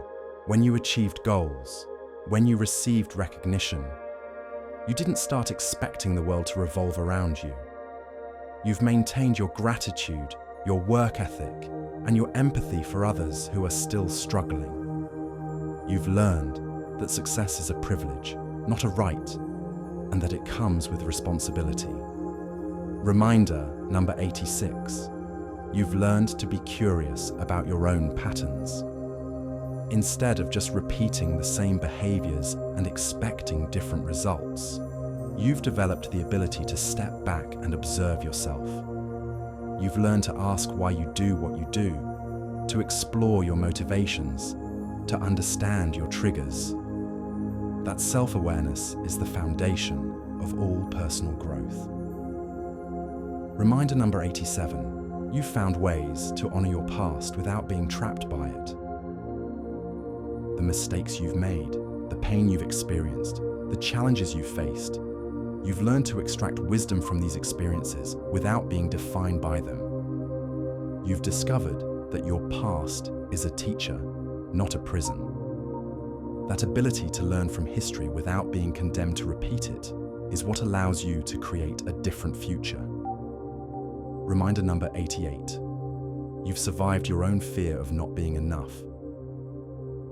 B: when you achieved goals, when you received recognition, you didn't start expecting the world to revolve around you. You've maintained your gratitude, your work ethic, and your empathy for others who are still struggling. You've learned that success is a privilege, not a right, and that it comes with responsibility. Reminder number 86. You've learned to be curious about your own patterns. Instead of just repeating the same behaviors and expecting different results, you've developed the ability to step back and observe yourself. You've learned to ask why you do what you do, to explore your motivations, to understand your triggers. That self-awareness is the foundation of all personal growth. Reminder number 87. You've found ways to honor your past without being trapped by it. The mistakes you've made, the pain you've experienced, the challenges you've faced. You've learned to extract wisdom from these experiences without being defined by them. You've discovered that your past is a teacher, not a prison. That ability to learn from history without being condemned to repeat it is what allows you to create a different future. Reminder number 88. You've survived your own fear of not being enough.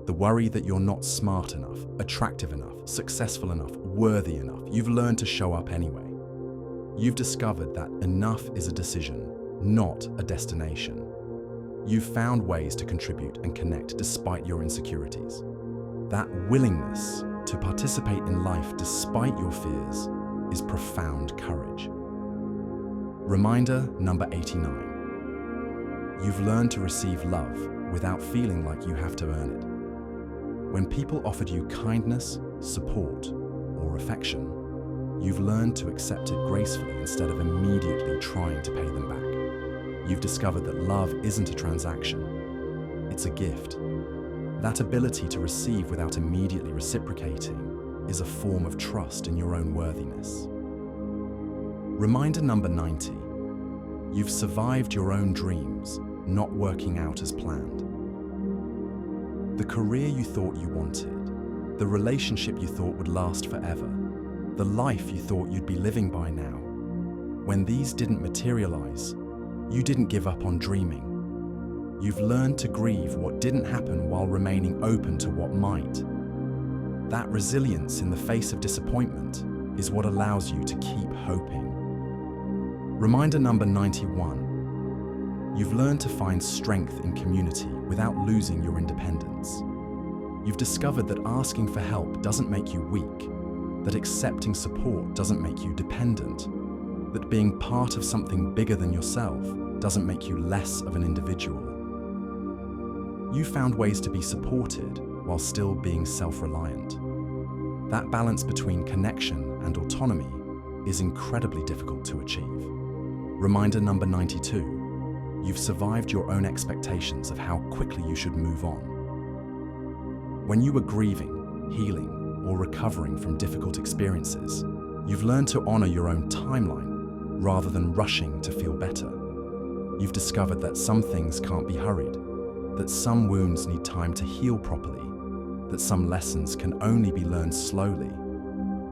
B: The worry that you're not smart enough, attractive enough, successful enough, worthy enough. You've learned to show up anyway. You've discovered that enough is a decision, not a destination. You've found ways to contribute and connect despite your insecurities. That willingness to participate in life despite your fears is profound courage. Reminder number 89. You've learned to receive love without feeling like you have to earn it. When people offered you kindness, support, or affection, you've learned to accept it gracefully instead of immediately trying to pay them back. You've discovered that love isn't a transaction, it's a gift. That ability to receive without immediately reciprocating is a form of trust in your own worthiness. Reminder number 90. You've survived your own dreams, not working out as planned. The career you thought you wanted, the relationship you thought would last forever, the life you thought you'd be living by now. When these didn't materialize, you didn't give up on dreaming. You've learned to grieve what didn't happen while remaining open to what might. That resilience in the face of disappointment is what allows you to keep hoping. Reminder number 91. You've learned to find strength in community without losing your independence. You've discovered that asking for help doesn't make you weak, that accepting support doesn't make you dependent, that being part of something bigger than yourself doesn't make you less of an individual. You found ways to be supported while still being self-reliant. That balance between connection and autonomy is incredibly difficult to achieve. Reminder number 92. You've survived your own expectations of how quickly you should move on. When you were grieving, healing, or recovering from difficult experiences, you've learned to honor your own timeline rather than rushing to feel better. You've discovered that some things can't be hurried, that some wounds need time to heal properly, that some lessons can only be learned slowly,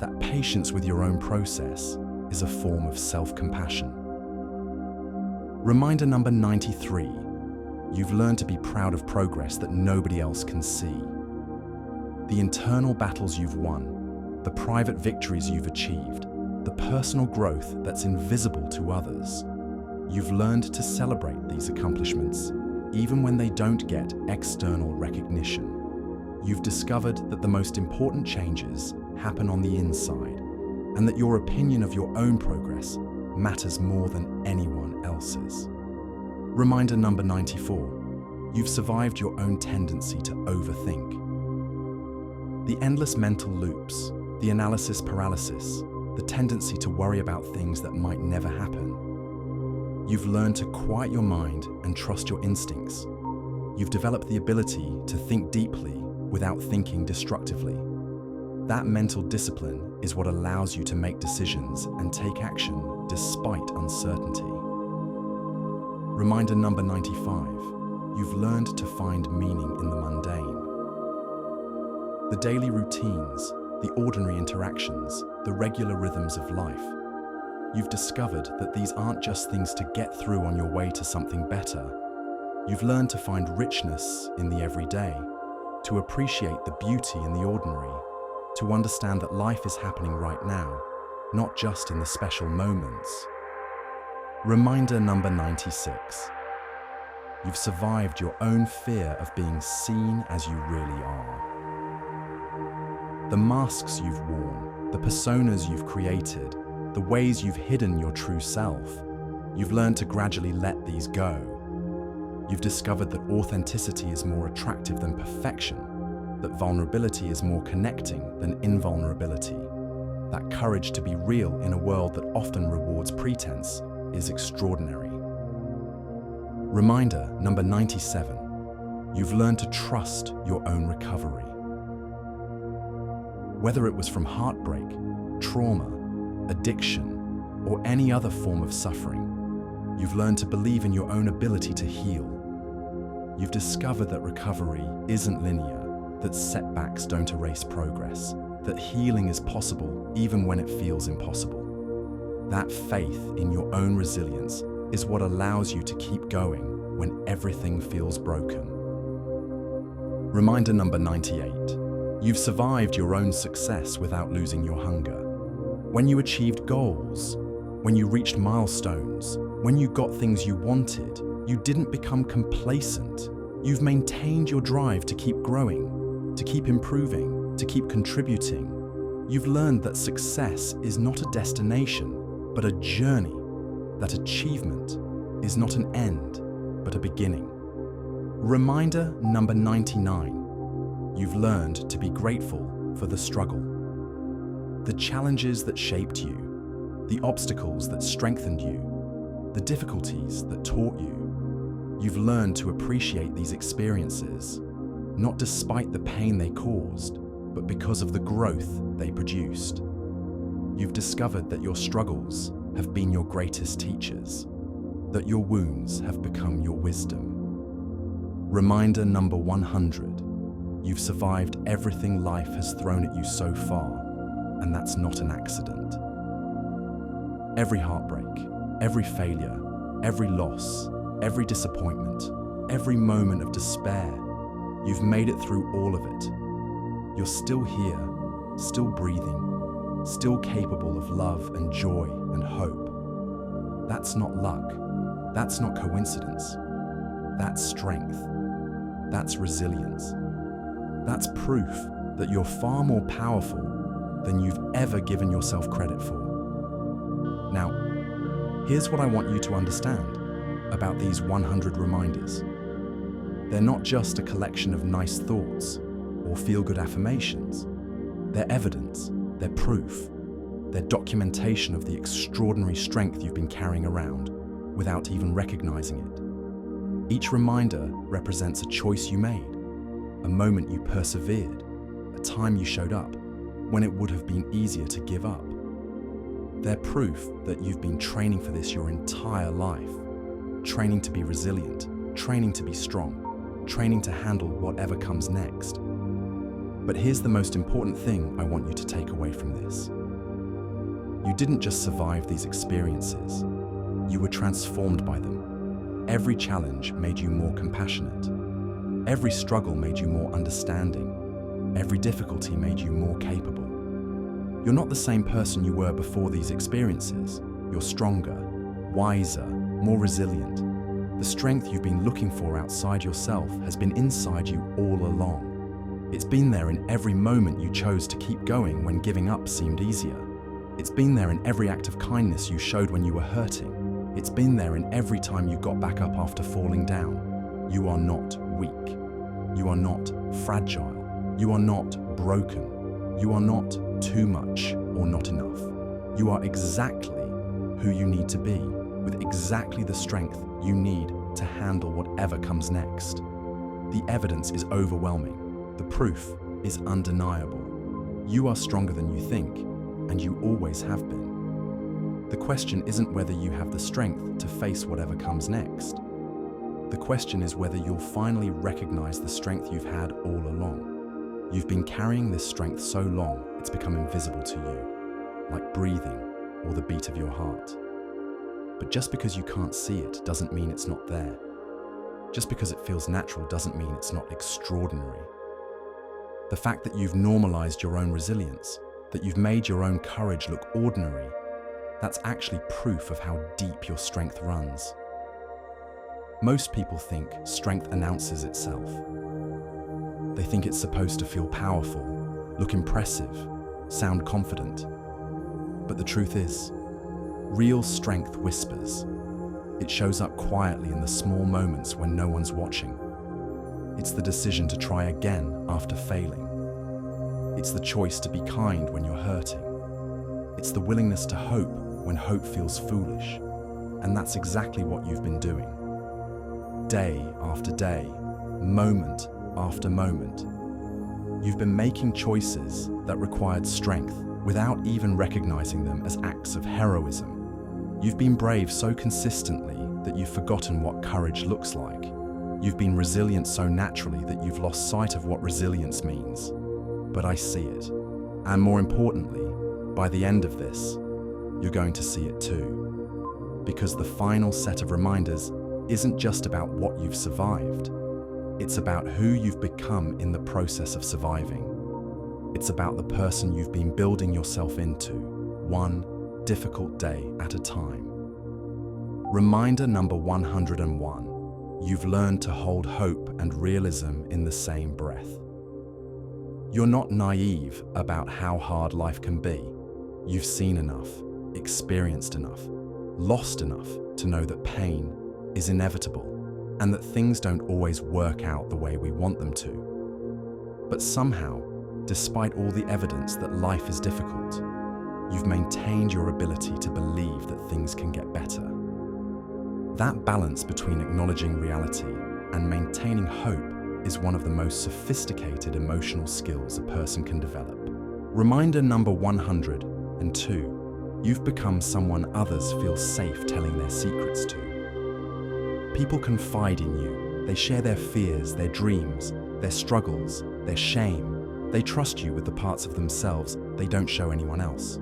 B: that patience with your own process is a form of self-compassion. Reminder number 93. You've learned to be proud of progress that nobody else can see. The internal battles you've won, the private victories you've achieved, the personal growth that's invisible to others. You've learned to celebrate these accomplishments, even when they don't get external recognition. You've discovered that the most important changes happen on the inside, and that your opinion of your own progress matters more than anyone else's. Reminder number 94. You've survived your own tendency to overthink. The endless mental loops, the analysis paralysis, the tendency to worry about things that might never happen. You've learned to quiet your mind and trust your instincts. You've developed the ability to think deeply without thinking destructively. That mental discipline is what allows you to make decisions and take action despite uncertainty. Reminder number 95. you've learned to find meaning in the mundane. The daily routines, the ordinary interactions, the regular rhythms of life. You've discovered that these aren't just things to get through on your way to something better. You've learned to find richness in the everyday, to appreciate the beauty in the ordinary, to understand that life is happening right now, not just in the special moments. Reminder number 96. You've survived your own fear of being seen as you really are. The masks you've worn, the personas you've created, the ways you've hidden your true self, you've learned to gradually let these go. You've discovered that authenticity is more attractive than perfection, that vulnerability is more connecting than invulnerability, that courage to be real in a world that often rewards pretense is extraordinary. Reminder number 97. You've learned to trust your own recovery. Whether it was from heartbreak, trauma, addiction, or any other form of suffering, you've learned to believe in your own ability to heal. You've discovered that recovery isn't linear, that setbacks don't erase progress, that healing is possible even when it feels impossible. That faith in your own resilience is what allows you to keep going when everything feels broken. Reminder number 98. You've survived your own success without losing your hunger. When you achieved goals, when you reached milestones, when you got things you wanted, you didn't become complacent. You've maintained your drive to keep growing, to keep improving, to keep contributing. You've learned that success is not a destination, but a journey, that achievement is not an end, but a beginning. Reminder number 99. You've learned to be grateful for the struggle. The challenges that shaped you, the obstacles that strengthened you, the difficulties that taught you. You've learned to appreciate these experiences, not despite the pain they caused, but because of the growth they produced. You've discovered that your struggles have been your greatest teachers, that your wounds have become your wisdom. Reminder number 100. You've survived everything life has thrown at you so far, and that's not an accident. Every heartbreak, every failure, every loss, every disappointment, every moment of despair, you've made it through all of it. You're still here, still breathing, still capable of love and joy and hope. That's not luck. That's not coincidence. That's strength. That's resilience. That's proof that you're far more powerful than you've ever given yourself credit for. Now, here's what I want you to understand about these 100 reminders. They're not just a collection of nice thoughts or feel-good affirmations. They're evidence, they're proof, they're documentation of the extraordinary strength you've been carrying around without even recognizing it. Each reminder represents a choice you made, a moment you persevered, a time you showed up when it would have been easier to give up. They're proof that you've been training for this your entire life, training to be resilient, training to be strong, training to handle whatever comes next. But here's the most important thing I want you to take away from this. You didn't just survive these experiences, you were transformed by them. Every challenge made you more compassionate. Every struggle made you more understanding. Every difficulty made you more capable. You're not the same person you were before these experiences. You're stronger, wiser, more resilient. The strength you've been looking for outside yourself has been inside you all along. It's been there in every moment you chose to keep going when giving up seemed easier. It's been there in every act of kindness you showed when you were hurting. It's been there in every time you got back up after falling down. You are not weak. You are not fragile. You are not broken. You are not too much or not enough. You are exactly who you need to be, with exactly the strength you need to handle whatever comes next. The evidence is overwhelming. The proof is undeniable. You are stronger than you think, and you always have been. The question isn't whether you have the strength to face whatever comes next. The question is whether you'll finally recognize the strength you've had all along. You've been carrying this strength so long, it's become invisible to you, like breathing or the beat of your heart. But just because you can't see it doesn't mean it's not there. Just because it feels natural doesn't mean it's not extraordinary. The fact that you've normalized your own resilience, that you've made your own courage look ordinary, that's actually proof of how deep your strength runs. Most people think strength announces itself. They think it's supposed to feel powerful, look impressive, sound confident. But the truth is, real strength whispers. It shows up quietly in the small moments when no one's watching. It's the decision to try again after failing. It's the choice to be kind when you're hurting. It's the willingness to hope when hope feels foolish. And that's exactly what you've been doing. Day after day, moment after moment. You've been making choices that required strength without even recognizing them as acts of heroism. You've been brave so consistently that you've forgotten what courage looks like. You've been resilient so naturally that you've lost sight of what resilience means. But I see it. And more importantly, by the end of this, you're going to see it too. Because the final set of reminders isn't just about what you've survived. It's about who you've become in the process of surviving. It's about the person you've been building yourself into, one difficult day at a time. Reminder number 101. You've learned to hold hope and realism in the same breath. You're not naive about how hard life can be. You've seen enough, experienced enough, lost enough to know that pain is inevitable and that things don't always work out the way we want them to. But somehow, despite all the evidence that life is difficult, you've maintained your ability to believe that things can get better. That balance between acknowledging reality and maintaining hope is one of the most sophisticated emotional skills a person can develop. Reminder number 102. You've become someone others feel safe telling their secrets to. People confide in you. They share their fears, their dreams, their struggles, their shame. They trust you with the parts of themselves they don't show anyone else.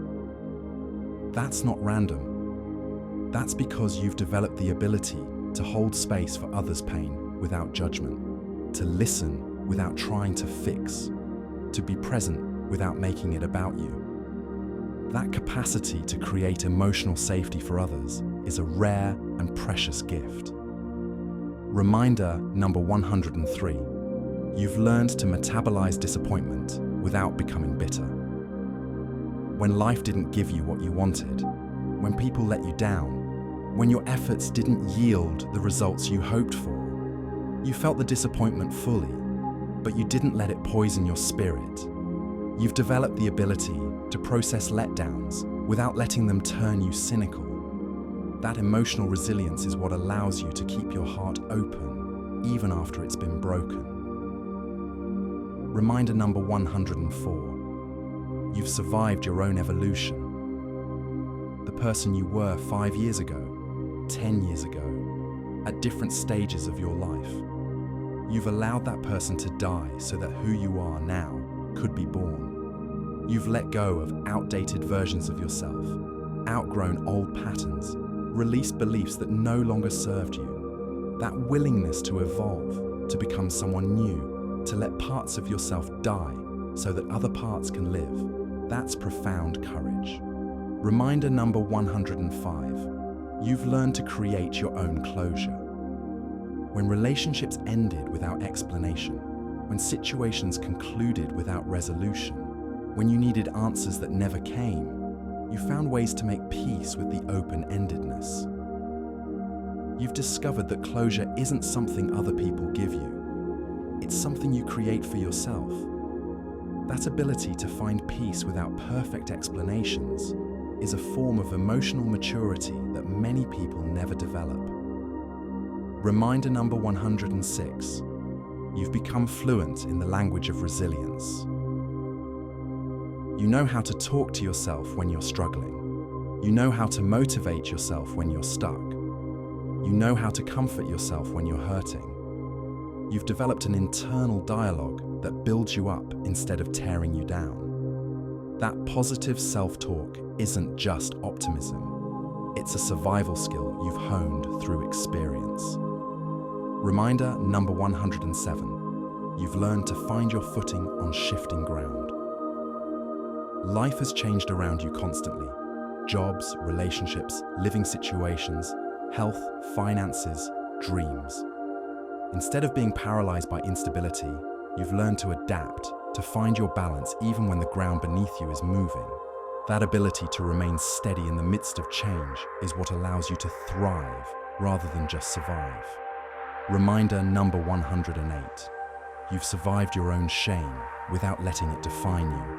B: That's not random. That's because you've developed the ability to hold space for others' pain without judgment, to listen without trying to fix, to be present without making it about you. That capacity to create emotional safety for others is a rare and precious gift. Reminder number 103. You've learned to metabolize disappointment without becoming bitter. When life didn't give you what you wanted, when people let you down, when your efforts didn't yield the results you hoped for, you felt the disappointment fully, but you didn't let it poison your spirit. You've developed the ability to process letdowns without letting them turn you cynical. That emotional resilience is what allows you to keep your heart open even after it's been broken. Reminder number 104. You've survived your own evolution. The person you were 5 years ago, 10 years ago, at different stages of your life. You've allowed that person to die so that who you are now could be born. You've let go of outdated versions of yourself, outgrown old patterns, released beliefs that no longer served you. That willingness to evolve, to become someone new, to let parts of yourself die so that other parts can live, that's profound courage. Reminder number 105. You've learned to create your own closure. When relationships ended without explanation, when situations concluded without resolution, when you needed answers that never came, you found ways to make peace with the open-endedness. You've discovered that closure isn't something other people give you. It's something you create for yourself. That ability to find peace without perfect explanations is a form of emotional maturity that many people never develop. Reminder number 106. You've become fluent in the language of resilience. You know how to talk to yourself when you're struggling. You know how to motivate yourself when you're stuck. You know how to comfort yourself when you're hurting. You've developed an internal dialogue that builds you up instead of tearing you down. That positive self-talk isn't just optimism. It's a survival skill you've honed through experience. Reminder number 107. You've learned to find your footing on shifting ground. Life has changed around you constantly. Jobs, relationships, living situations, health, finances, dreams. Instead of being paralyzed by instability, you've learned to adapt, to find your balance even when the ground beneath you is moving. That ability to remain steady in the midst of change is what allows you to thrive rather than just survive. Reminder number 108. You've survived your own shame without letting it define you.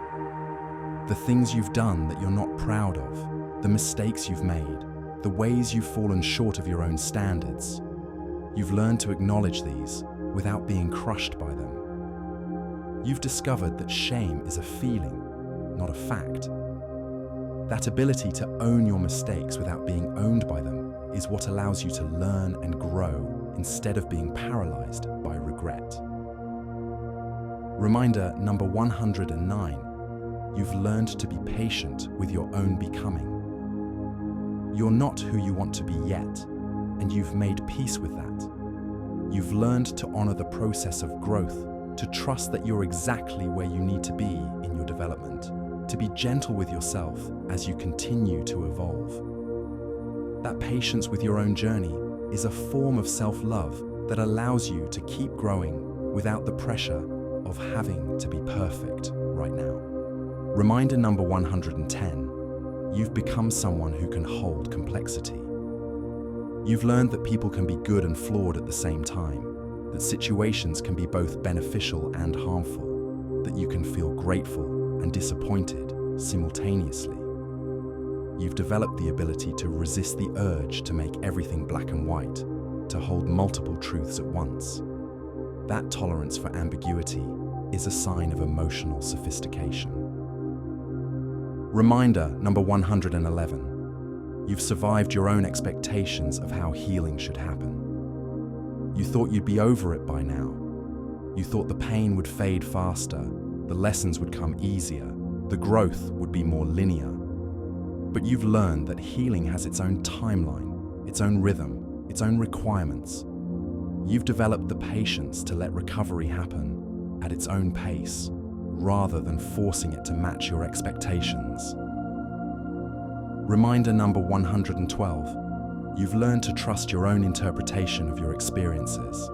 B: The things you've done that you're not proud of, the mistakes you've made, the ways you've fallen short of your own standards. You've learned to acknowledge these without being crushed by them. You've discovered that shame is a feeling, not a fact. That ability to own your mistakes without being owned by them is what allows you to learn and grow instead of being paralyzed by regret. Reminder number 109. You've learned to be patient with your own becoming. You're not who you want to be yet, and you've made peace with that. You've learned to honor the process of growth, to trust that you're exactly where you need to be in your development, to be gentle with yourself as you continue to evolve. That patience with your own journey is a form of self-love that allows you to keep growing without the pressure of having to be perfect right now. Reminder number 110. You've become someone who can hold complexity. You've learned that people can be good and flawed at the same time, that situations can be both beneficial and harmful, that you can feel grateful and disappointed simultaneously. You've developed the ability to resist the urge to make everything black and white, to hold multiple truths at once. That tolerance for ambiguity is a sign of emotional sophistication. Reminder number 111. You've survived your own expectations of how healing should happen. You thought you'd be over it by now. You thought the pain would fade faster, the lessons would come easier, the growth would be more linear. But you've learned that healing has its own timeline, its own rhythm, its own requirements. You've developed the patience to let recovery happen at its own pace, rather than forcing it to match your expectations. Reminder number 112. You've learned to trust your own interpretation of your experiences.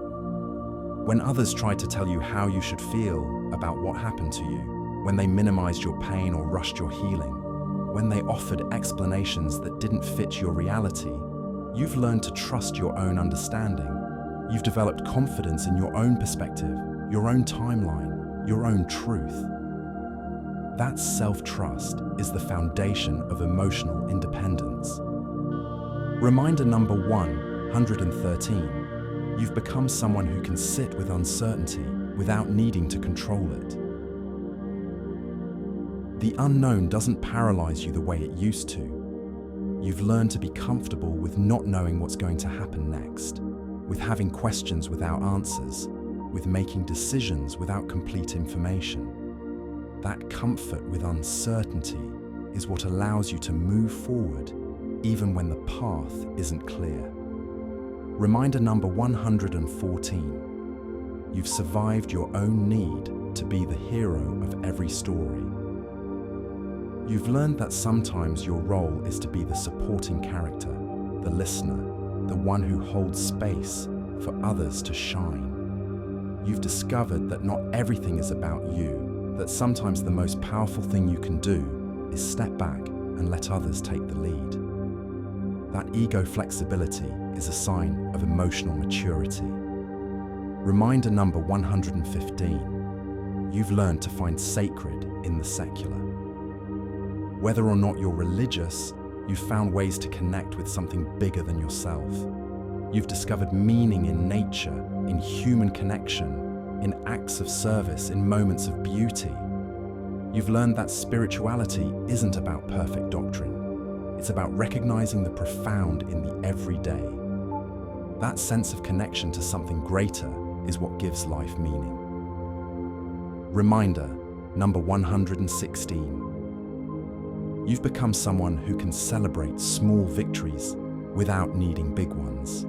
B: When others tried to tell you how you should feel about what happened to you, when they minimized your pain or rushed your healing, when they offered explanations that didn't fit your reality, you've learned to trust your own understanding. You've developed confidence in your own perspective, your own timeline, your own truth. That self-trust is the foundation of emotional independence. Reminder number 113. You've become someone who can sit with uncertainty without needing to control it. The unknown doesn't paralyze you the way it used to. You've learned to be comfortable with not knowing what's going to happen next, with having questions without answers, with making decisions without complete information. That comfort with uncertainty is what allows you to move forward even when the path isn't clear. Reminder number 114. You've survived your own need to be the hero of every story. You've learned that sometimes your role is to be the supporting character, the listener, the one who holds space for others to shine. You've discovered that not everything is about you, that sometimes the most powerful thing you can do is step back and let others take the lead. That ego flexibility is a sign of emotional maturity. Reminder number 115. You've learned to find sacred in the secular. Whether or not you're religious, you've found ways to connect with something bigger than yourself. You've discovered meaning in nature, in human connection, in acts of service, in moments of beauty. You've learned that spirituality isn't about perfect doctrine. It's about recognizing the profound in the everyday. That sense of connection to something greater is what gives life meaning. Reminder number 116. You've become someone who can celebrate small victories without needing big ones.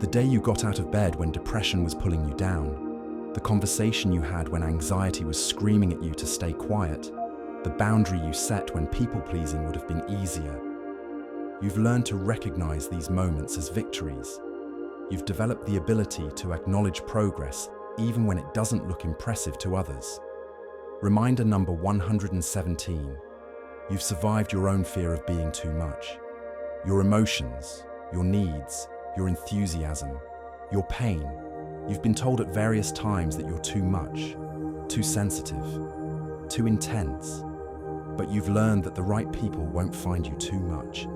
B: The day you got out of bed when depression was pulling you down, the conversation you had when anxiety was screaming at you to stay quiet, the boundary you set when people-pleasing would have been easier. You've learned to recognize these moments as victories. You've developed the ability to acknowledge progress even when it doesn't look impressive to others. Reminder number 117. You've survived your own fear of being too much. Your emotions, your needs, your enthusiasm, your pain. You've been told at various times that you're too much, too sensitive, too intense. But you've learned that the right people won't find you too much.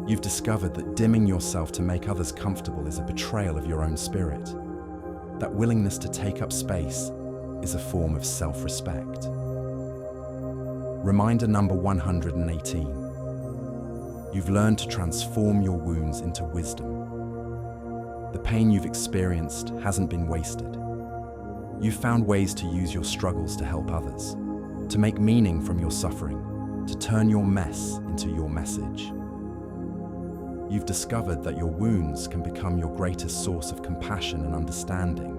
B: You've discovered that dimming yourself to make others comfortable is a betrayal of your own spirit. That willingness to take up space is a form of self-respect. Reminder number 118. You've learned to transform your wounds into wisdom. The pain you've experienced hasn't been wasted. You've found ways to use your struggles to help others, to make meaning from your suffering, to turn your mess into your message. You've discovered that your wounds can become your greatest source of compassion and understanding.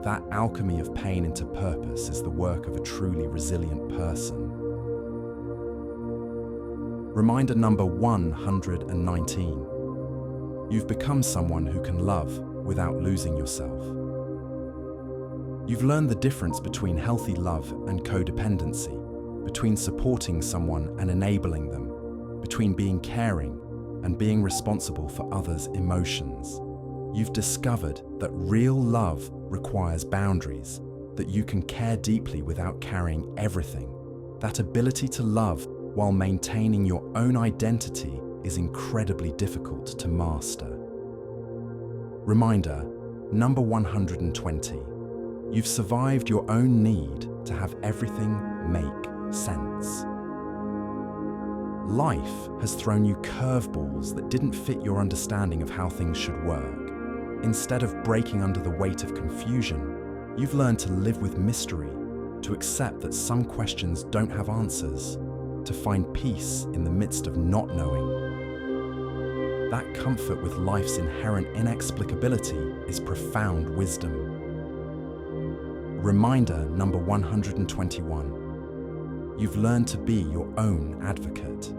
B: That alchemy of pain into purpose is the work of a truly resilient person. Reminder number 119. You've become someone who can love without losing yourself. You've learned the difference between healthy love and codependency, between supporting someone and enabling them, between being caring and being responsible for others' emotions. You've discovered that real love requires boundaries, that you can care deeply without carrying everything. That ability to love while maintaining your own identity is incredibly difficult to master. Reminder number 120. You've survived your own need to have everything make sense. Life has thrown you curveballs that didn't fit your understanding of how things should work. Instead of breaking under the weight of confusion, you've learned to live with mystery, to accept that some questions don't have answers, to find peace in the midst of not knowing. That comfort with life's inherent inexplicability is profound wisdom. Reminder number 121. You've learned to be your own advocate.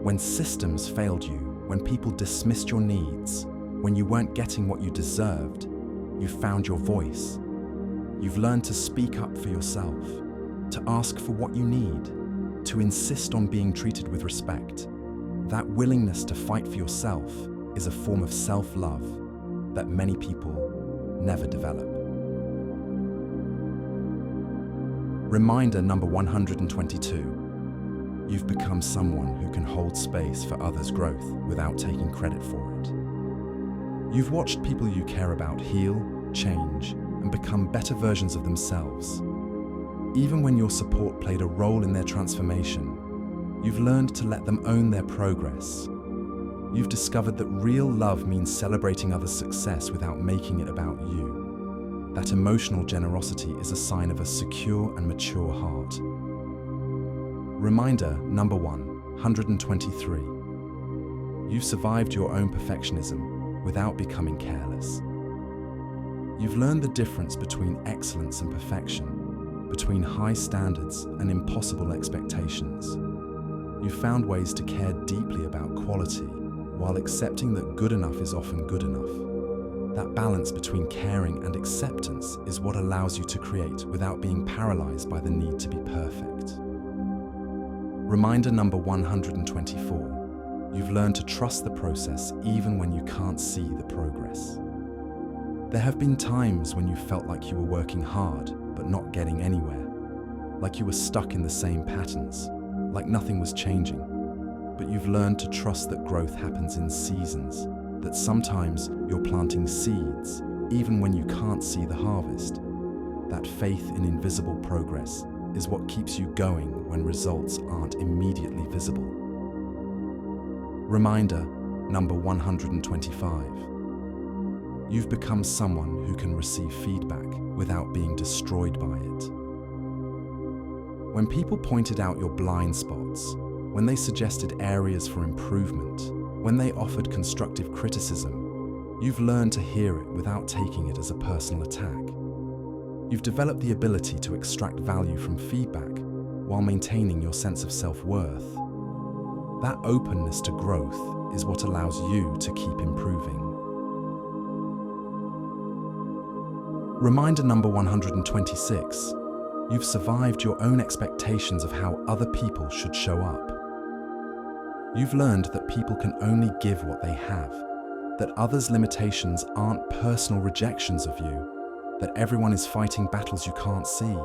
B: When systems failed you, when people dismissed your needs, when you weren't getting what you deserved, you found your voice. You've learned to speak up for yourself, to ask for what you need, to insist on being treated with respect. That willingness to fight for yourself is a form of self-love that many people never develop. Reminder number 122. You've become someone who can hold space for others' growth without taking credit for it. You've watched people you care about heal, change, and become better versions of themselves. Even when your support played a role in their transformation, you've learned to let them own their progress. You've discovered that real love means celebrating others' success without making it about you. That emotional generosity is a sign of a secure and mature heart. Reminder number 123. You've survived your own perfectionism without becoming careless. You've learned the difference between excellence and perfection, between high standards and impossible expectations. You've found ways to care deeply about quality while accepting that good enough is often good enough. That balance between caring and acceptance is what allows you to create without being paralyzed by the need to be perfect. Reminder number 124. You've learned to trust the process even when you can't see the progress. There have been times when you felt like you were working hard but not getting anywhere, like you were stuck in the same patterns, like nothing was changing. But you've learned to trust that growth happens in seasons, that sometimes you're planting seeds even when you can't see the harvest. That faith in invisible progress is what keeps you going when results aren't immediately visible. Reminder Number 125. You've become someone who can receive feedback without being destroyed by it. When people pointed out your blind spots, when they suggested areas for improvement, when they offered constructive criticism, you've learned to hear it without taking it as a personal attack. You've developed the ability to extract value from feedback while maintaining your sense of self-worth. That openness to growth is what allows you to keep improving. Reminder number 126. You've survived your own expectations of how other people should show up. You've learned that people can only give what they have, that others' limitations aren't personal rejections of you, that everyone is fighting battles you can't see.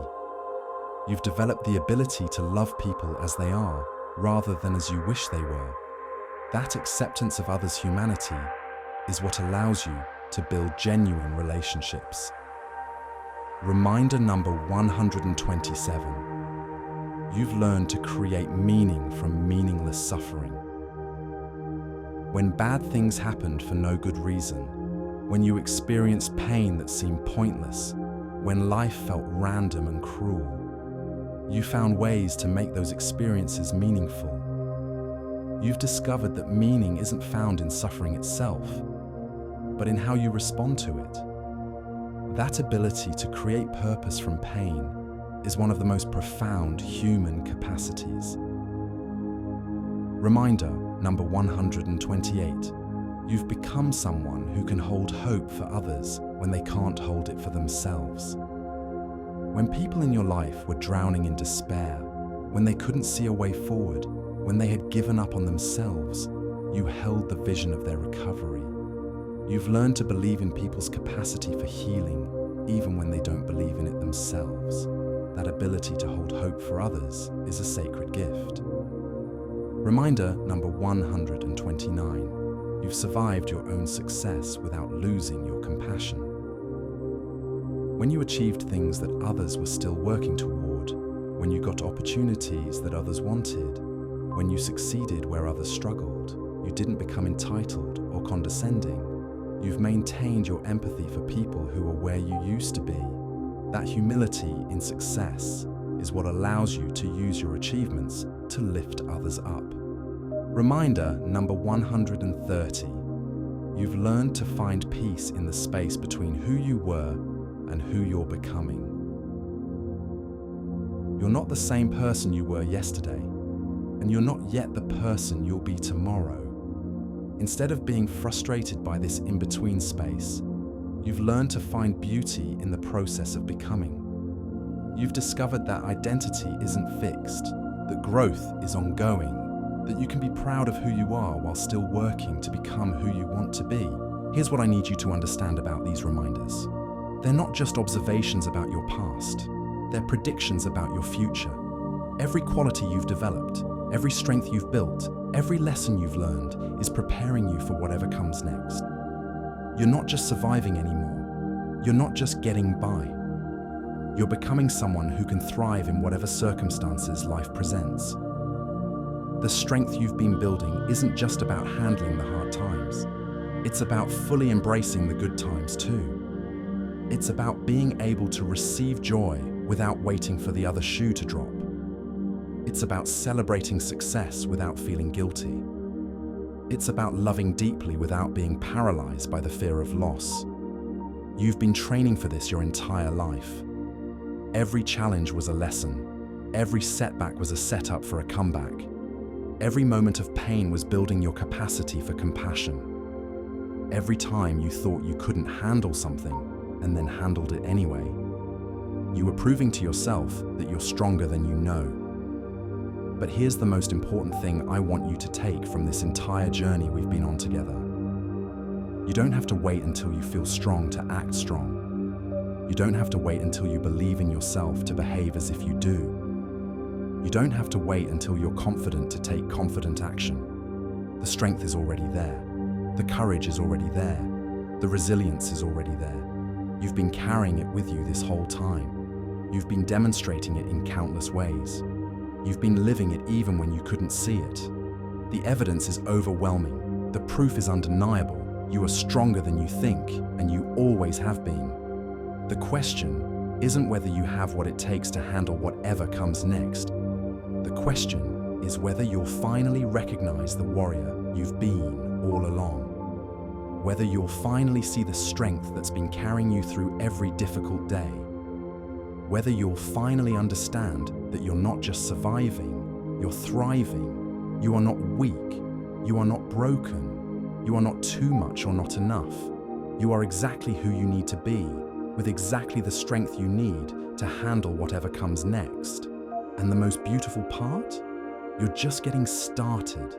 B: You've developed the ability to love people as they are, rather than as you wish they were. That acceptance of others' humanity is what allows you to build genuine relationships. Reminder number 127. You've learned to create meaning from meaningless suffering. When bad things happened for no good reason, when you experienced pain that seemed pointless, when life felt random and cruel, you found ways to make those experiences meaningful. You've discovered that meaning isn't found in suffering itself, but in how you respond to it. That ability to create purpose from pain is one of the most profound human capacities. Reminder number 128. You've become someone who can hold hope for others when they can't hold it for themselves. When people in your life were drowning in despair, when they couldn't see a way forward, when they had given up on themselves, you held the vision of their recovery. You've learned to believe in people's capacity for healing, even when they don't believe in it themselves. That ability to hold hope for others is a sacred gift. Reminder number 129. You've survived your own success without losing your compassion. When you achieved things that others were still working toward, when you got opportunities that others wanted, when you succeeded where others struggled, you didn't become entitled or condescending. You've maintained your empathy for people who are where you used to be. That humility in success is what allows you to use your achievements to lift others up. Reminder number 130. You've learned to find peace in the space between who you were and who you're becoming. You're not the same person you were yesterday, and you're not yet the person you'll be tomorrow. Instead of being frustrated by this in-between space, you've learned to find beauty in the process of becoming. You've discovered that identity isn't fixed, that growth is ongoing, that you can be proud of who you are while still working to become who you want to be. Here's what I need you to understand about these reminders. They're not just observations about your past, they're predictions about your future. Every quality you've developed, every strength you've built, every lesson you've learned is preparing you for whatever comes next. You're not just surviving anymore. You're not just getting by. You're becoming someone who can thrive in whatever circumstances life presents. The strength you've been building isn't just about handling the hard times. It's about fully embracing the good times too. It's about being able to receive joy without waiting for the other shoe to drop. It's about celebrating success without feeling guilty. It's about loving deeply without being paralyzed by the fear of loss. You've been training for this your entire life. Every challenge was a lesson. Every setback was a setup for a comeback. Every moment of pain was building your capacity for compassion. Every time you thought you couldn't handle something and then handled it anyway, you were proving to yourself that you're stronger than you know. But here's the most important thing I want you to take from this entire journey we've been on together. You don't have to wait until you feel strong to act strong. You don't have to wait until you believe in yourself to behave as if you do. You don't have to wait until you're confident to take confident action. The strength is already there. The courage is already there. The resilience is already there. You've been carrying it with you this whole time. You've been demonstrating it in countless ways. You've been living it even when you couldn't see it. The evidence is overwhelming. The proof is undeniable. You are stronger than you think, and you always have been. The question isn't whether you have what it takes to handle whatever comes next. The question is whether you'll finally recognize the warrior you've been all along. Whether you'll finally see the strength that's been carrying you through every difficult day. Whether you'll finally understand that you're not just surviving, you're thriving. You are not weak. You are not broken. You are not too much or not enough. You are exactly who you need to be, with exactly the strength you need to handle whatever comes next. And the most beautiful part? You're just getting started.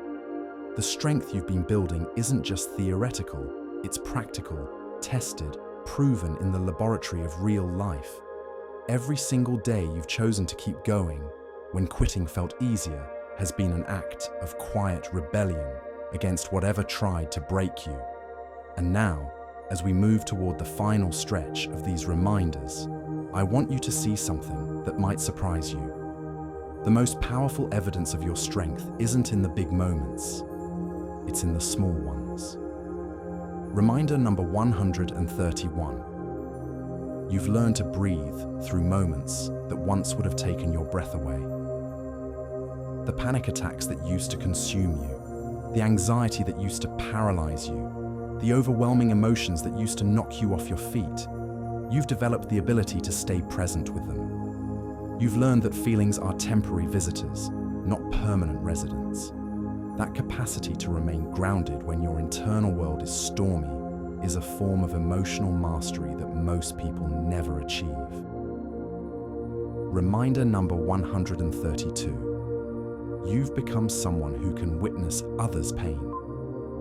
B: The strength you've been building isn't just theoretical, it's practical, tested, proven in the laboratory of real life. Every single day you've chosen to keep going, when quitting felt easier, has been an act of quiet rebellion against whatever tried to break you. And now, as we move toward the final stretch of these reminders, I want you to see something that might surprise you. The most powerful evidence of your strength isn't in the big moments, it's in the small ones. Reminder number 131. You've learned to breathe through moments that once would have taken your breath away. The panic attacks that used to consume you, the anxiety that used to paralyze you, the overwhelming emotions that used to knock you off your feet. You've developed the ability to stay present with them. You've learned that feelings are temporary visitors, not permanent residents. That capacity to remain grounded when your internal world is stormy is a form of emotional mastery that most people never achieve. Reminder number 132. You've become someone who can witness others' pain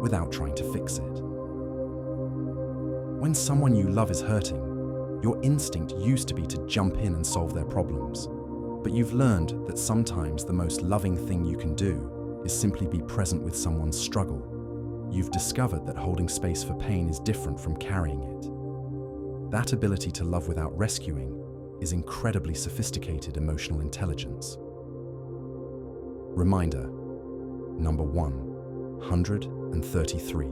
B: without trying to fix it. When someone you love is hurting, your instinct used to be to jump in and solve their problems. But you've learned that sometimes the most loving thing you can do is simply be present with someone's struggle. You've discovered that holding space for pain is different from carrying it. That ability to love without rescuing is incredibly sophisticated emotional intelligence. Reminder number 133.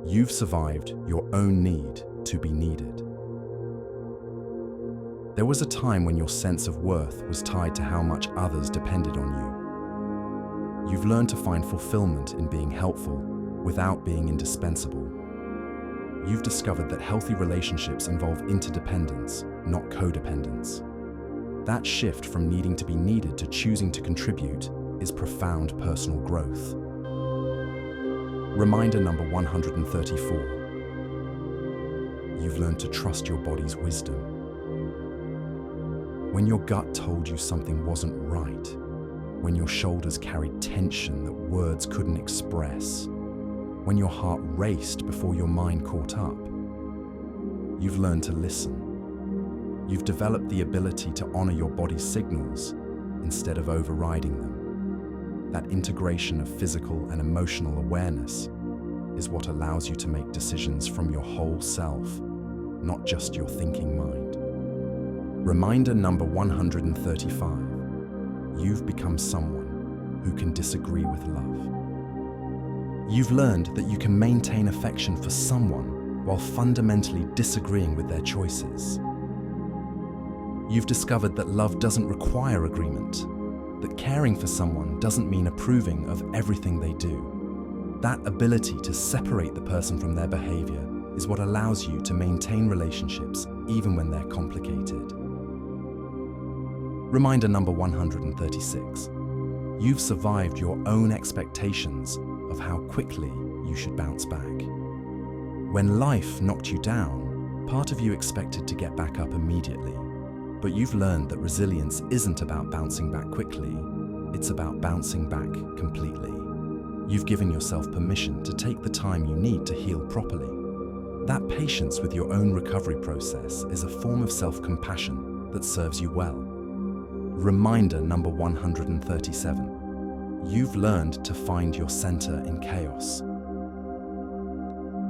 B: You've survived your own need to be needed. There was a time when your sense of worth was tied to how much others depended on you. You've learned to find fulfillment in being helpful without being indispensable. You've discovered that healthy relationships involve interdependence, not codependence. That shift from needing to be needed to choosing to contribute is profound personal growth. Reminder number 134. You've learned to trust your body's wisdom. When your gut told you something wasn't right, when your shoulders carried tension that words couldn't express, when your heart raced before your mind caught up, you've learned to listen. You've developed the ability to honor your body's signals instead of overriding them. That integration of physical and emotional awareness is what allows you to make decisions from your whole self, not just your thinking mind. Reminder number 135. You've become someone who can disagree with love. You've learned that you can maintain affection for someone while fundamentally disagreeing with their choices. You've discovered that love doesn't require agreement, that caring for someone doesn't mean approving of everything they do. That ability to separate the person from their behavior is what allows you to maintain relationships even when they're complicated. Reminder number 136. You've survived your own expectations of how quickly you should bounce back. When life knocked you down, part of you expected to get back up immediately. But you've learned that resilience isn't about bouncing back quickly, it's about bouncing back completely. You've given yourself permission to take the time you need to heal properly. That patience with your own recovery process is a form of self-compassion that serves you well. Reminder number 137. You've learned to find your center in chaos.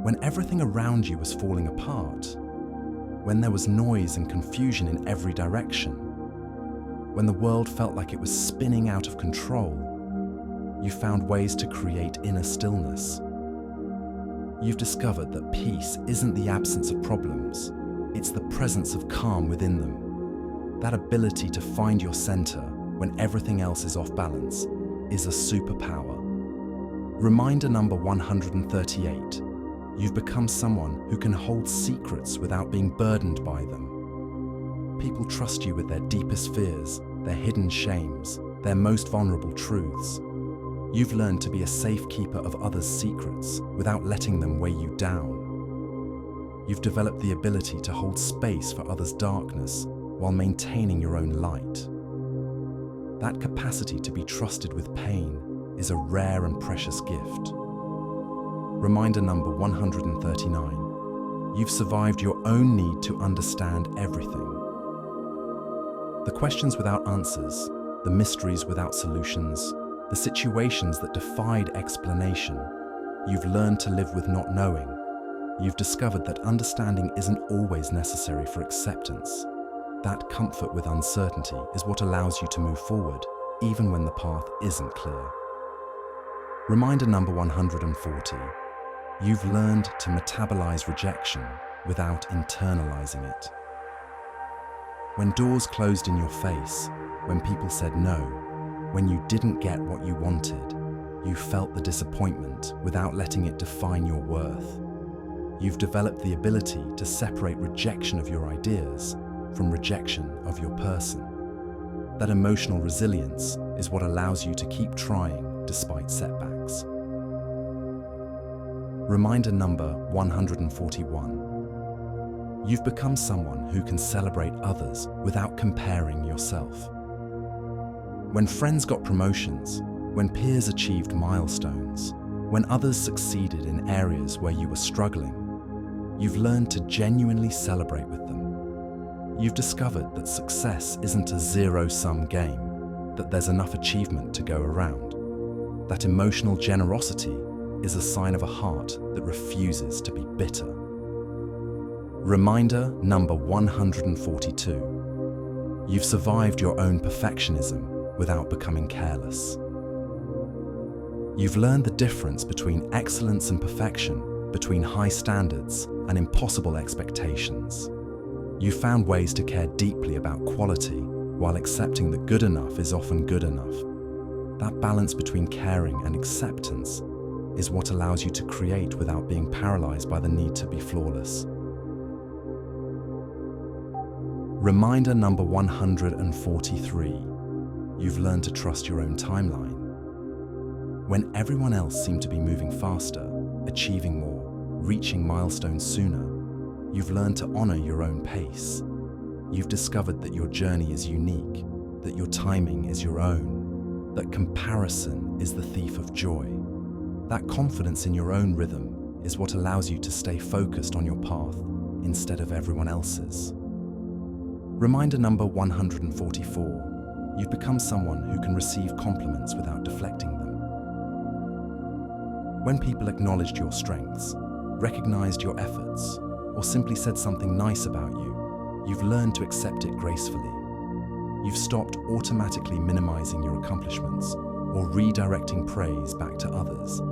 B: When everything around you was falling apart, when there was noise and confusion in every direction, when the world felt like it was spinning out of control, you found ways to create inner stillness. You've discovered that peace isn't the absence of problems, it's the presence of calm within them. That ability to find your center when everything else is off balance is a superpower. Reminder number 138. You've become someone who can hold secrets without being burdened by them. People trust you with their deepest fears, their hidden shames, their most vulnerable truths. You've learned to be a safe keeper of others' secrets without letting them weigh you down. You've developed the ability to hold space for others' darkness while maintaining your own light. That capacity to be trusted with pain is a rare and precious gift. Reminder number 139. You've survived your own need to understand everything. The questions without answers, the mysteries without solutions, the situations that defied explanation. You've learned to live with not knowing. You've discovered that understanding isn't always necessary for acceptance. That comfort with uncertainty is what allows you to move forward, even when the path isn't clear. Reminder number 140. You've learned to metabolize rejection without internalizing it. When doors closed in your face, when people said no, when you didn't get what you wanted, you felt the disappointment without letting it define your worth. You've developed the ability to separate rejection of your ideas from rejection of your person. That emotional resilience is what allows you to keep trying despite setbacks. Reminder number 141. You've become someone who can celebrate others without comparing yourself. When friends got promotions, when peers achieved milestones, when others succeeded in areas where you were struggling, you've learned to genuinely celebrate with them. You've discovered that success isn't a zero-sum game, that there's enough achievement to go around. That emotional generosity is a sign of a heart that refuses to be bitter. Reminder number 142. You've survived your own perfectionism without becoming careless. You've learned the difference between excellence and perfection, between high standards and impossible expectations. You've found ways to care deeply about quality while accepting that good enough is often good enough. That balance between caring and acceptance is what allows you to create without being paralyzed by the need to be flawless. Reminder number 143. You've learned to trust your own timeline. When everyone else seemed to be moving faster, achieving more, reaching milestones sooner, you've learned to honor your own pace. You've discovered that your journey is unique, that your timing is your own, that comparison is the thief of joy. That confidence in your own rhythm is what allows you to stay focused on your path instead of everyone else's. Reminder number 144. You've become someone who can receive compliments without deflecting them. When people acknowledged your strengths, recognized your efforts, or simply said something nice about you, you've learned to accept it gracefully. You've stopped automatically minimizing your accomplishments or redirecting praise back to others.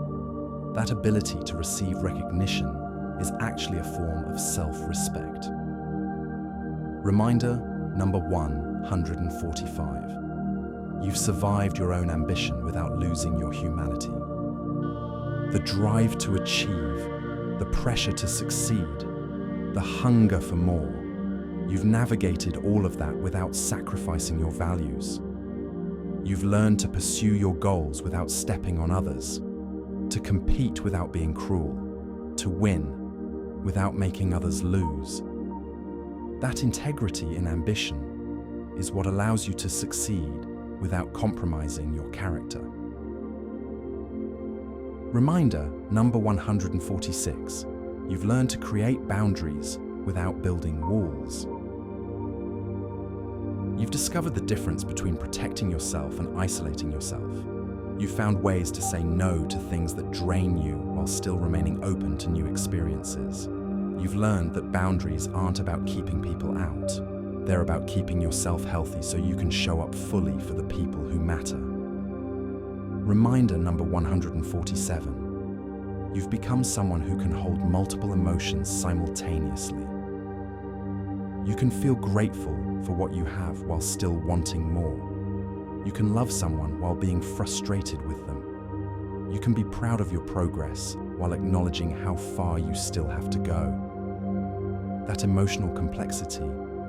B: That ability to receive recognition is actually a form of self-respect. Reminder number 145. You've survived your own ambition without losing your humanity. The drive to achieve, the pressure to succeed, the hunger for more. You've navigated all of that without sacrificing your values. You've learned to pursue your goals without stepping on others, to compete without being cruel, to win without making others lose. That integrity in ambition is what allows you to succeed without compromising your character. Reminder number 146. You've learned to create boundaries without building walls. You've discovered the difference between protecting yourself and isolating yourself. You've found ways to say no to things that drain you while still remaining open to new experiences. You've learned that boundaries aren't about keeping people out. They're about keeping yourself healthy so you can show up fully for the people who matter. Reminder number 147. You've become someone who can hold multiple emotions simultaneously. You can feel grateful for what you have while still wanting more. You can love someone while being frustrated with them. You can be proud of your progress while acknowledging how far you still have to go. That emotional complexity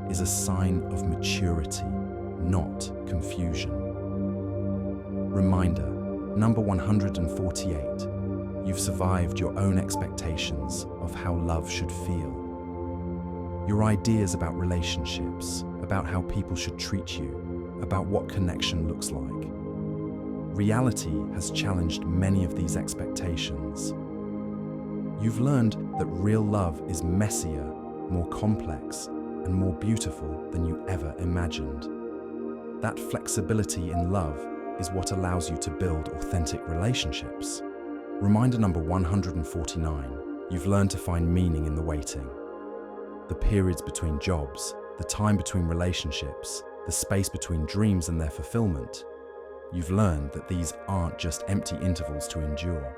B: is a sign of maturity, not confusion. Reminder, number 148. You've survived your own expectations of how love should feel. Your ideas about relationships, about how people should treat you, about what connection looks like. Reality has challenged many of these expectations. You've learned that real love is messier, more complex, and more beautiful than you ever imagined. That flexibility in love is what allows you to build authentic relationships. Reminder number 149. You've learned to find meaning in the waiting. The periods between jobs, the time between relationships, the space between dreams and their fulfillment. You've learned that these aren't just empty intervals to endure.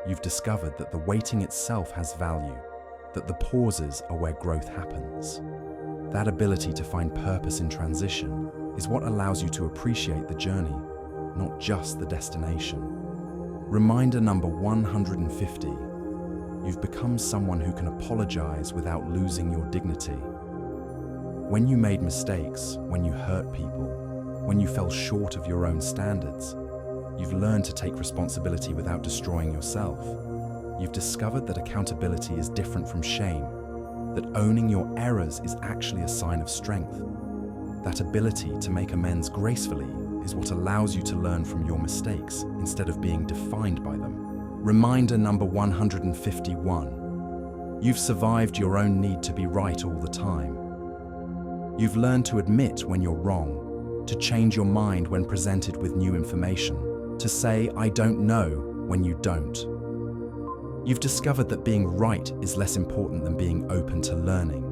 B: You've discovered that the waiting itself has value, that the pauses are where growth happens. That ability to find purpose in transition is what allows you to appreciate the journey, not just the destination. Reminder number 150. You've become someone who can apologize without losing your dignity. When you made mistakes, when you hurt people, when you fell short of your own standards, you've learned to take responsibility without destroying yourself. You've discovered that accountability is different from shame, that owning your errors is actually a sign of strength. That ability to make amends gracefully is what allows you to learn from your mistakes instead of being defined by them. Reminder number 151. You've survived your own need to be right all the time. You've learned to admit when you're wrong, to change your mind when presented with new information, to say, "I don't know," when you don't. You've discovered that being right is less important than being open to learning.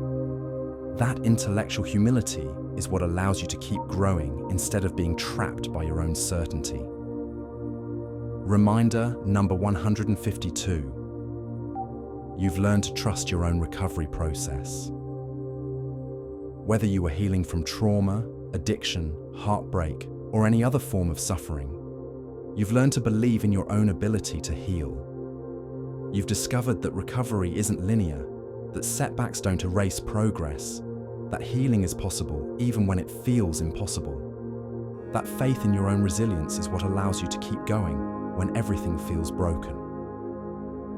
B: That intellectual humility is what allows you to keep growing instead of being trapped by your own certainty. Reminder number 152. You've learned to trust your own recovery process. Whether you are healing from trauma, addiction, heartbreak, or any other form of suffering, you've learned to believe in your own ability to heal. You've discovered that recovery isn't linear, that setbacks don't erase progress, that healing is possible even when it feels impossible. That faith in your own resilience is what allows you to keep going when everything feels broken.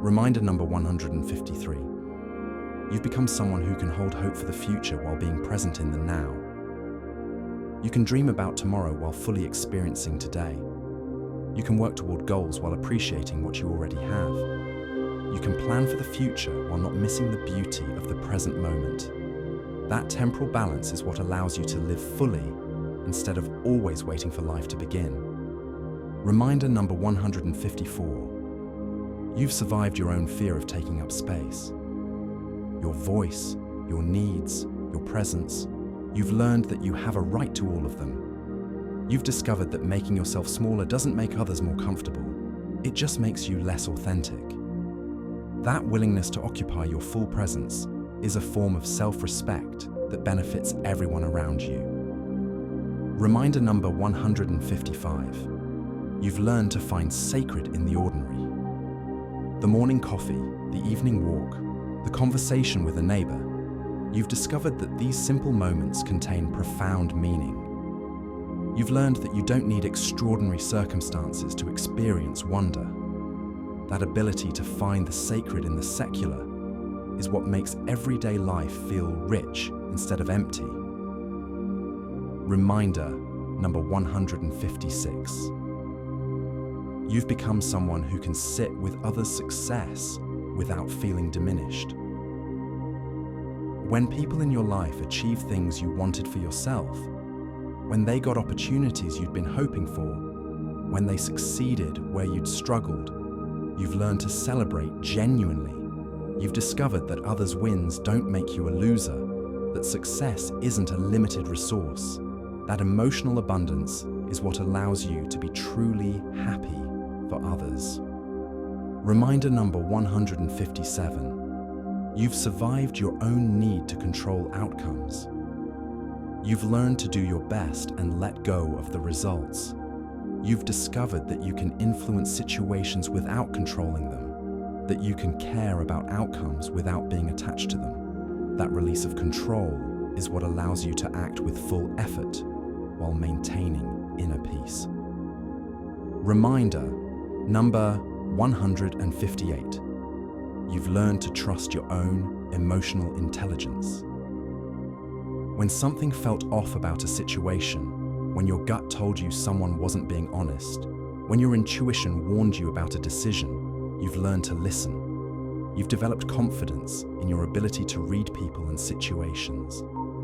B: Reminder number 153. You've become someone who can hold hope for the future while being present in the now. You can dream about tomorrow while fully experiencing today. You can work toward goals while appreciating what you already have. You can plan for the future while not missing the beauty of the present moment. That temporal balance is what allows you to live fully instead of always waiting for life to begin. Reminder number 154. You've survived your own fear of taking up space. Your voice, your needs, your presence, you've learned that you have a right to all of them. You've discovered that making yourself smaller doesn't make others more comfortable. It just makes you less authentic. That willingness to occupy your full presence is a form of self-respect that benefits everyone around you. Reminder number 155. You've learned to find sacred in the ordinary. The morning coffee, the evening walk, the conversation with a neighbor. You've discovered that these simple moments contain profound meaning. You've learned that you don't need extraordinary circumstances to experience wonder. That ability to find the sacred in the secular is what makes everyday life feel rich instead of empty. Reminder number 156. You've become someone who can sit with others' success without feeling diminished. When people in your life achieve things you wanted for yourself, when they got opportunities you'd been hoping for, when they succeeded where you'd struggled, you've learned to celebrate genuinely. You've discovered that others' wins don't make you a loser, that success isn't a limited resource. That emotional abundance is what allows you to be truly happy for others. Reminder number 157. You've survived your own need to control outcomes. You've learned to do your best and let go of the results. You've discovered that you can influence situations without controlling them, that you can care about outcomes without being attached to them. That release of control is what allows you to act with full effort while maintaining inner peace. Reminder number 158. You've learned to trust your own emotional intelligence. When something felt off about a situation, when your gut told you someone wasn't being honest, when your intuition warned you about a decision, you've learned to listen. You've developed confidence in your ability to read people and situations.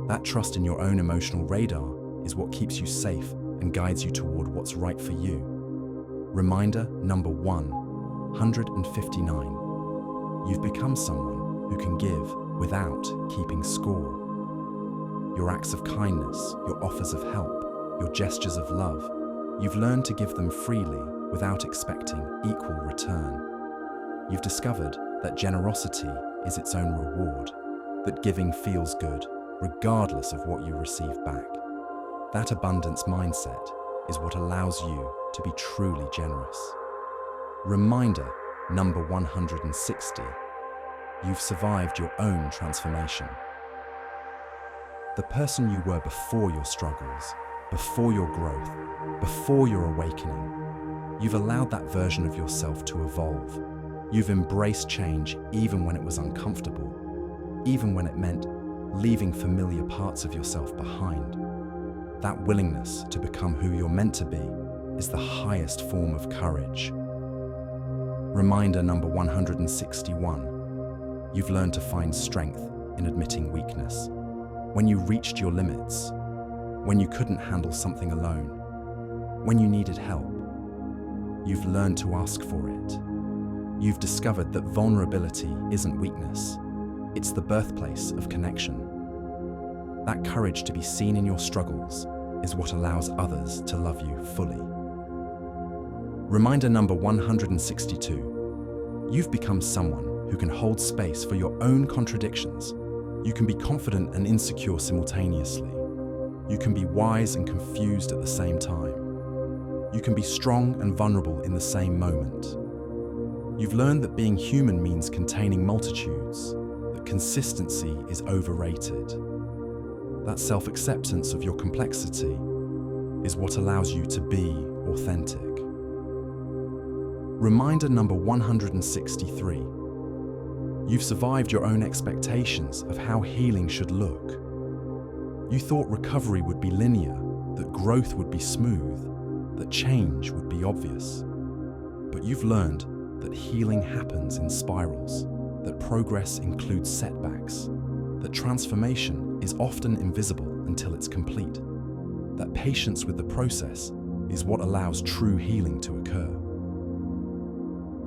B: That trust in your own emotional radar is what keeps you safe and guides you toward what's right for you. Reminder number 159. You've become someone who can give without keeping score. Your acts of kindness, your offers of help, your gestures of love, you've learned to give them freely without expecting equal return. You've discovered that generosity is its own reward, that giving feels good regardless of what you receive back. That abundance mindset is what allows you to be truly generous. Reminder number 160. You've survived your own transformation. The person you were before your struggles, before your growth, before your awakening, you've allowed that version of yourself to evolve. You've embraced change even when it was uncomfortable, even when it meant leaving familiar parts of yourself behind. That willingness to become who you're meant to be is the highest form of courage. Reminder number 161. You've learned to find strength in admitting weakness. When you reached your limits, when you couldn't handle something alone, when you needed help, you've learned to ask for it. You've discovered that vulnerability isn't weakness, it's the birthplace of connection. That courage to be seen in your struggles is what allows others to love you fully. Reminder number 162. You've become someone who can hold space for your own contradictions. You can be confident and insecure simultaneously. You can be wise and confused at the same time. You can be strong and vulnerable in the same moment. You've learned that being human means containing multitudes, that consistency is overrated. That self-acceptance of your complexity is what allows you to be authentic. Reminder number 163. You've survived your own expectations of how healing should look. You thought recovery would be linear, that growth would be smooth, that change would be obvious. But you've learned that healing happens in spirals, that progress includes setbacks, that transformation is often invisible until it's complete, that patience with the process is what allows true healing to occur.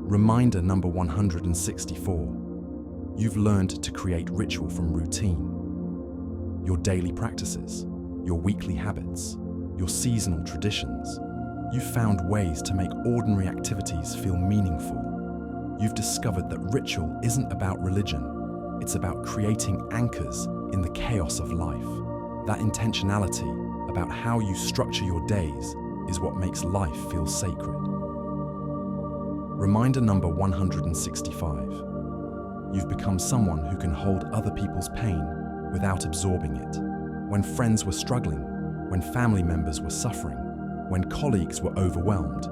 B: Reminder number 164. You've learned to create ritual from routine. Your daily practices, your weekly habits, your seasonal traditions. You've found ways to make ordinary activities feel meaningful. You've discovered that ritual isn't about religion. It's about creating anchors in the chaos of life. That intentionality about how you structure your days is what makes life feel sacred. Reminder number 165. You've become someone who can hold other people's pain without absorbing it. When friends were struggling, when family members were suffering, when colleagues were overwhelmed,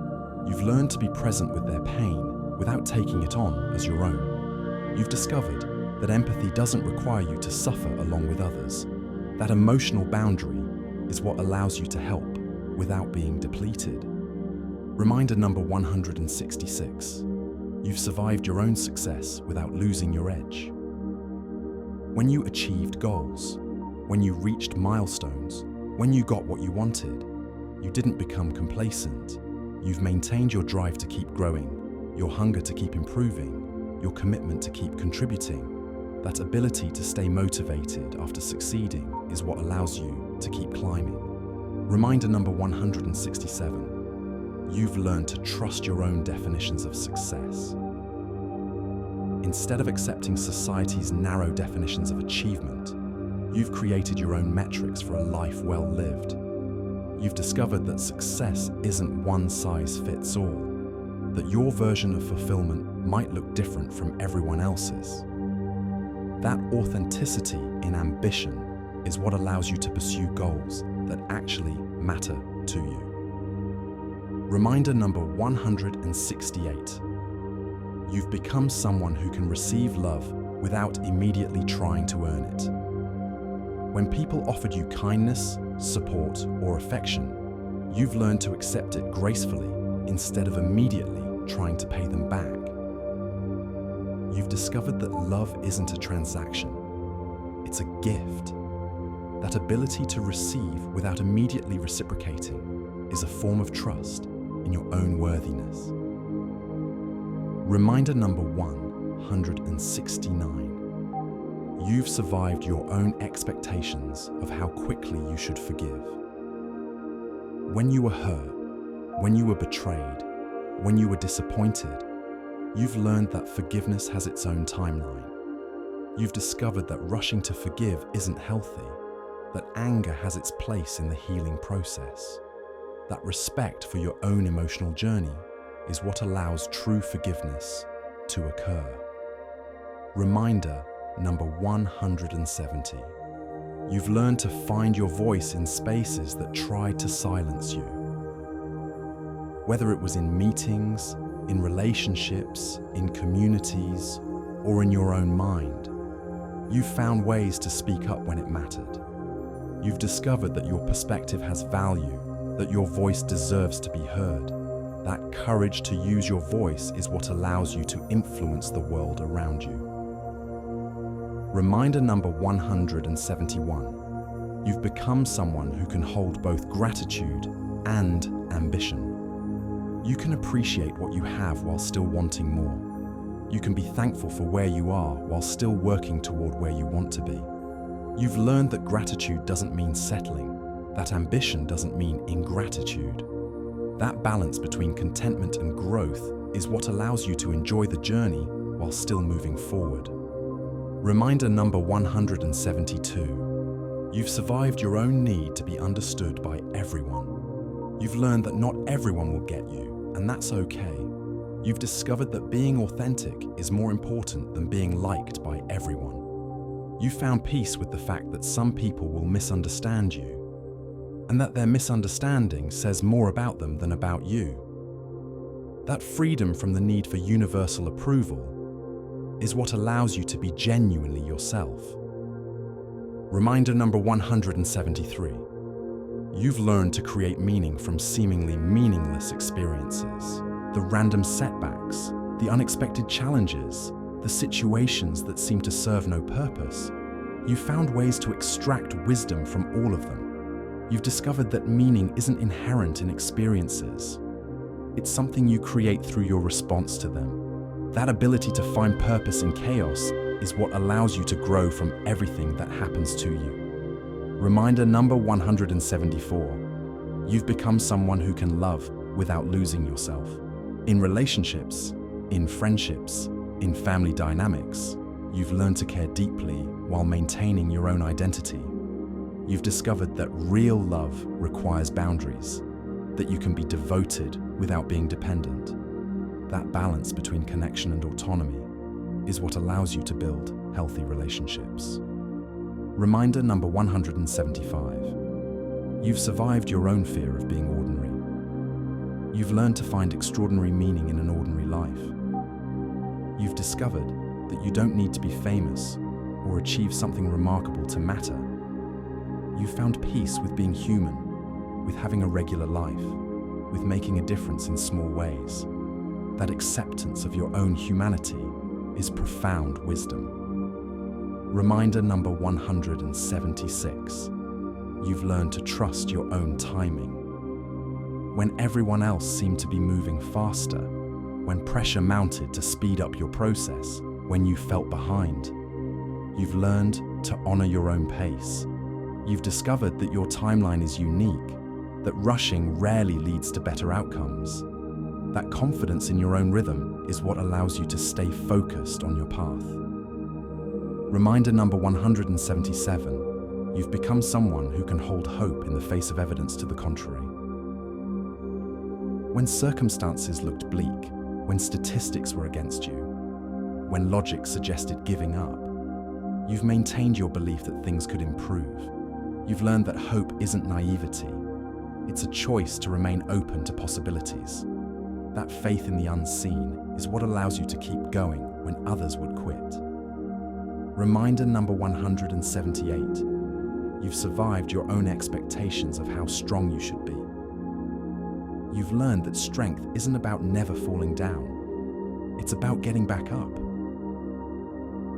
B: you've learned to be present with their pain without taking it on as your own. You've discovered that empathy doesn't require you to suffer along with others. That emotional boundary is what allows you to help without being depleted. Reminder number 166. You've survived your own success without losing your edge. When you achieved goals, when you reached milestones, when you got what you wanted, you didn't become complacent. You've maintained your drive to keep growing, your hunger to keep improving, your commitment to keep contributing. That ability to stay motivated after succeeding is what allows you to keep climbing. Reminder number 167. You've learned to trust your own definitions of success. Instead of accepting society's narrow definitions of achievement, you've created your own metrics for a life well lived. You've discovered that success isn't one size fits all, that your version of fulfillment might look different from everyone else's. That authenticity in ambition is what allows you to pursue goals that actually matter to you. Reminder number 168. You've become someone who can receive love without immediately trying to earn it. When people offered you kindness, support, or affection, you've learned to accept it gracefully instead of immediately trying to pay them back. You've discovered that love isn't a transaction, it's a gift. That ability to receive without immediately reciprocating is a form of trust in your own worthiness. Reminder number 169. You've survived your own expectations of how quickly you should forgive. When you were hurt, when you were betrayed, when you were disappointed, you've learned that forgiveness has its own timeline. You've discovered that rushing to forgive isn't healthy, that anger has its place in the healing process, that respect for your own emotional journey is what allows true forgiveness to occur. Reminder number 170. You've learned to find your voice in spaces that tried to silence you. Whether it was in meetings, in relationships, in communities, or in your own mind, you've found ways to speak up when it mattered. You've discovered that your perspective has value, that your voice deserves to be heard. That courage to use your voice is what allows you to influence the world around you. Reminder number 171. You've become someone who can hold both gratitude and ambition. You can appreciate what you have while still wanting more. You can be thankful for where you are while still working toward where you want to be. You've learned that gratitude doesn't mean settling, that ambition doesn't mean ingratitude. That balance between contentment and growth is what allows you to enjoy the journey while still moving forward. Reminder number 172. You've survived your own need to be understood by everyone. You've learned that not everyone will get you, and that's okay. You've discovered that being authentic is more important than being liked by everyone. You found peace with the fact that some people will misunderstand you, and that their misunderstanding says more about them than about you. That freedom from the need for universal approval is what allows you to be genuinely yourself. Reminder number 173. You've learned to create meaning from seemingly meaningless experiences. The random setbacks, the unexpected challenges, the situations that seem to serve no purpose. You found ways to extract wisdom from all of them. You've discovered that meaning isn't inherent in experiences. It's something you create through your response to them. That ability to find purpose in chaos is what allows you to grow from everything that happens to you. Reminder number 174. You've become someone who can love without losing yourself. In relationships, in friendships, in family dynamics, you've learned to care deeply while maintaining your own identity. You've discovered that real love requires boundaries, that you can be devoted without being dependent. That balance between connection and autonomy is what allows you to build healthy relationships. Reminder number 175. You've survived your own fear of being ordinary. You've learned to find extraordinary meaning in an ordinary life. You've discovered that you don't need to be famous or achieve something remarkable to matter. You've found peace with being human, with having a regular life, with making a difference in small ways. That acceptance of your own humanity is profound wisdom. Reminder number 176. You've learned to trust your own timing. When everyone else seemed to be moving faster, when pressure mounted to speed up your process, when you felt behind, you've learned to honor your own pace. You've discovered that your timeline is unique, that rushing rarely leads to better outcomes, That confidence in your own rhythm is what allows you to stay focused on your path. Reminder number 177. You've become someone who can hold hope in the face of evidence to the contrary. When circumstances looked bleak, when statistics were against you, when logic suggested giving up, you've maintained your belief that things could improve. You've learned that hope isn't naivety. It's a choice to remain open to possibilities. That faith in the unseen is what allows you to keep going when others would quit. Reminder number 178. You've survived your own expectations of how strong you should be. You've learned that strength isn't about never falling down. It's about getting back up.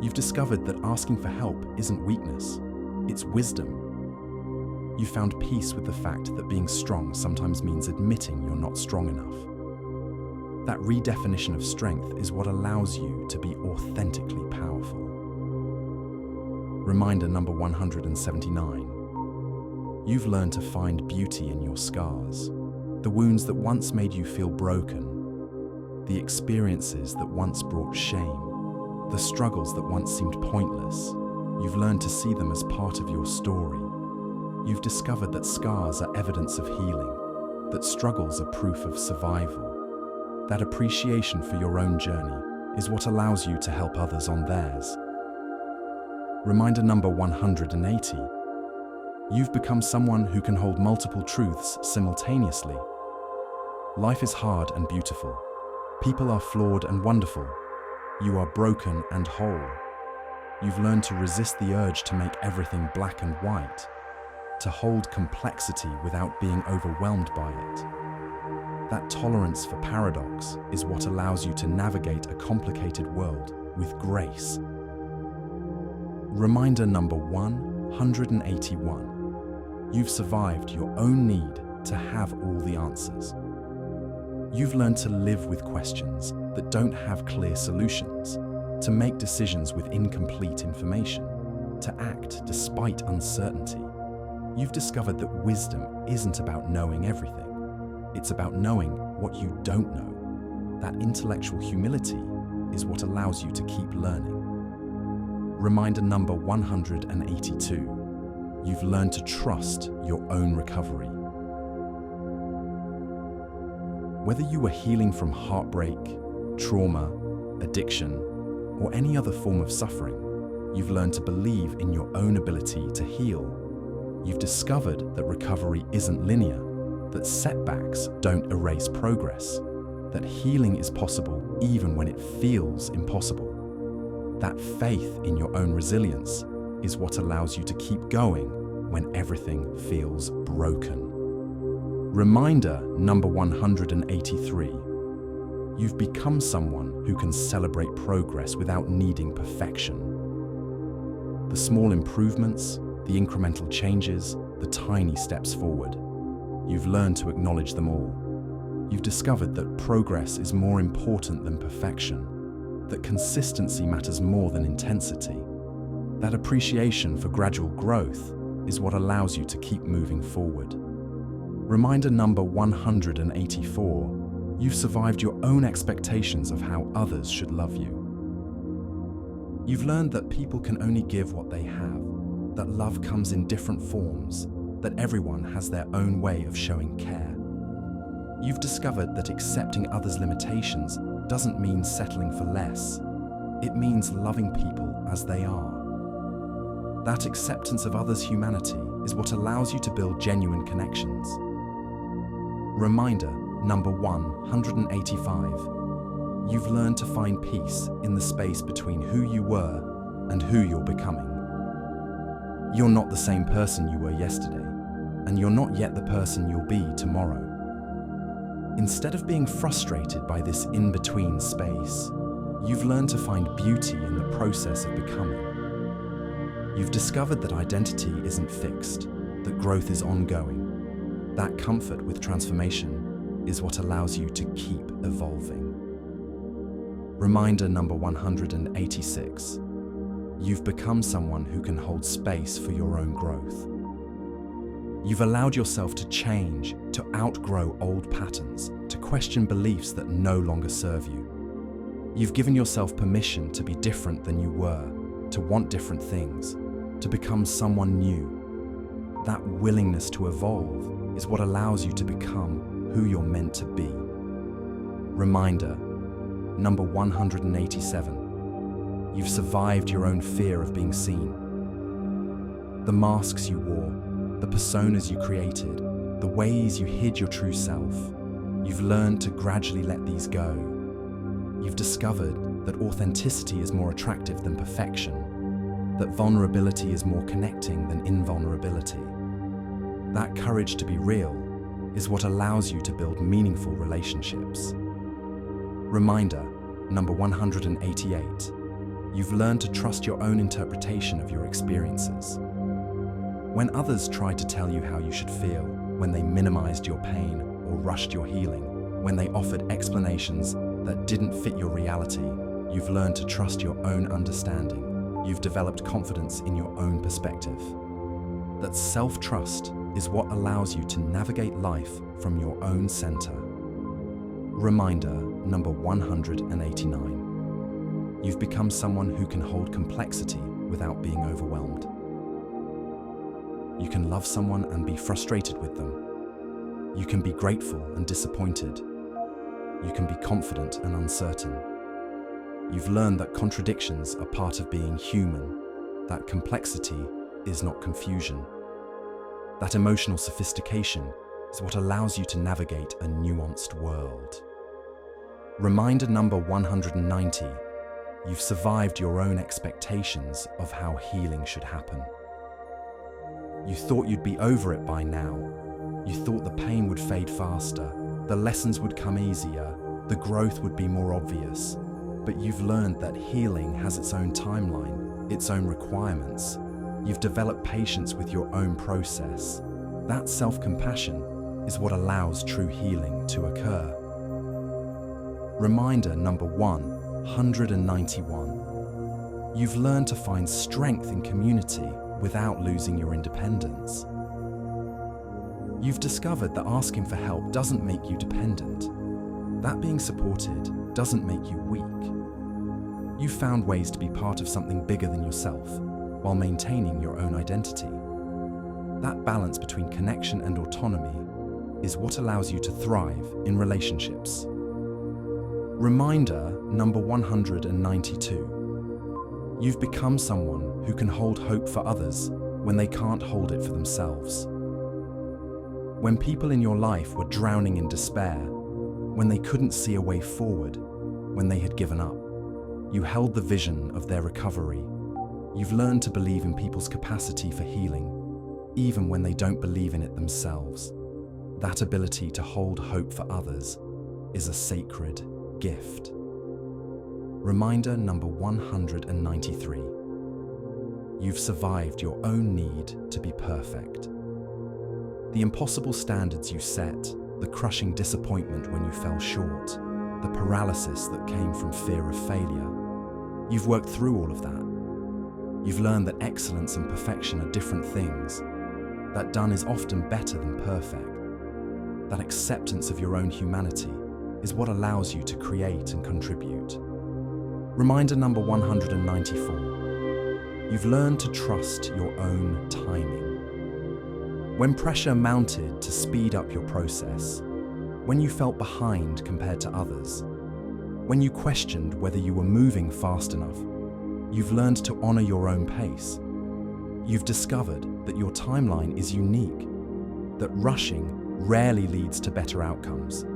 B: You've discovered that asking for help isn't weakness, it's wisdom. You found peace with the fact that being strong sometimes means admitting you're not strong enough. That redefinition of strength is what allows you to be authentically powerful. Reminder number 179. You've learned to find beauty in your scars. The wounds that once made you feel broken, the experiences that once brought shame, the struggles that once seemed pointless, you've learned to see them as part of your story. You've discovered that scars are evidence of healing, that struggles are proof of survival. That appreciation for your own journey is what allows you to help others on theirs. Reminder number 180. You've become someone who can hold multiple truths simultaneously. Life is hard and beautiful. People are flawed and wonderful. You are broken and whole. You've learned to resist the urge to make everything black and white, to hold complexity without being overwhelmed by it. That tolerance for paradox is what allows you to navigate a complicated world with grace. Reminder number 181. You've survived your own need to have all the answers. You've learned to live with questions that don't have clear solutions, to make decisions with incomplete information, to act despite uncertainty. You've discovered that wisdom isn't about knowing everything. It's about knowing what you don't know. That intellectual humility is what allows you to keep learning. Reminder number 182. You've learned to trust your own recovery. Whether you were healing from heartbreak, trauma, addiction, or any other form of suffering, you've learned to believe in your own ability to heal. You've discovered that recovery isn't linear, that setbacks don't erase progress, that healing is possible even when it feels impossible. That faith in your own resilience is what allows you to keep going when everything feels broken. Reminder number 183. You've become someone who can celebrate progress without needing perfection. The small improvements, the incremental changes, the tiny steps forward. You've learned to acknowledge them all. You've discovered that progress is more important than perfection, that consistency matters more than intensity. That appreciation for gradual growth is what allows you to keep moving forward. Reminder number 184. You've survived your own expectations of how others should love you. You've learned that people can only give what they have, that love comes in different forms, that everyone has their own way of showing care. You've discovered that accepting others' limitations doesn't mean settling for less. It means loving people as they are. That acceptance of others' humanity is what allows you to build genuine connections. Reminder number 185. You've learned to find peace in the space between who you were and who you're becoming. You're not the same person you were yesterday, and you're not yet the person you'll be tomorrow. Instead of being frustrated by this in-between space, you've learned to find beauty in the process of becoming. You've discovered that identity isn't fixed, that growth is ongoing. That comfort with transformation is what allows you to keep evolving. Reminder number 186. You've become someone who can hold space for your own growth. You've allowed yourself to change, to outgrow old patterns, to question beliefs that no longer serve you. You've given yourself permission to be different than you were, to want different things, to become someone new. That willingness to evolve is what allows you to become who you're meant to be. Reminder, number 187. You've survived your own fear of being seen. The masks you wore, the personas you created, the ways you hid your true self. You've learned to gradually let these go. You've discovered that authenticity is more attractive than perfection, that vulnerability is more connecting than invulnerability. That courage to be real is what allows you to build meaningful relationships. Reminder, number 188. You've learned to trust your own interpretation of your experiences. When others tried to tell you how you should feel, when they minimized your pain or rushed your healing, when they offered explanations that didn't fit your reality, you've learned to trust your own understanding. You've developed confidence in your own perspective. That self-trust is what allows you to navigate life from your own center. Reminder, number 189. You've become someone who can hold complexity without being overwhelmed. You can love someone and be frustrated with them. You can be grateful and disappointed. You can be confident and uncertain. You've learned that contradictions are part of being human, that complexity is not confusion. That emotional sophistication is what allows you to navigate a nuanced world. Reminder number 190. You've survived your own expectations of how healing should happen. You thought you'd be over it by now. You thought the pain would fade faster, the lessons would come easier, the growth would be more obvious. But you've learned that healing has its own timeline, its own requirements. You've developed patience with your own process. That self-compassion is what allows true healing to occur. Reminder number 191. You've learned to find strength in community without losing your independence. You've discovered that asking for help doesn't make you dependent. That being supported doesn't make you weak. You've found ways to be part of something bigger than yourself while maintaining your own identity. That balance between connection and autonomy is what allows you to thrive in relationships. Reminder number 192. You've become someone who can hold hope for others when they can't hold it for themselves. When people in your life were drowning in despair, when they couldn't see a way forward, when they had given up, you held the vision of their recovery. You've learned to believe in people's capacity for healing, even when they don't believe in it themselves. That ability to hold hope for others is a sacred gift. Reminder number 193. You've survived your own need to be perfect. The impossible standards you set, the crushing disappointment when you fell short, the paralysis that came from fear of failure. You've worked through all of that. You've learned that excellence and perfection are different things, that done is often better than perfect. That acceptance of your own humanity is what allows you to create and contribute. Reminder number 194. You've learned to trust your own timing. When pressure mounted to speed up your process, when you felt behind compared to others, when you questioned whether you were moving fast enough, you've learned to honor your own pace. You've discovered that your timeline is unique, that rushing rarely leads to better outcomes.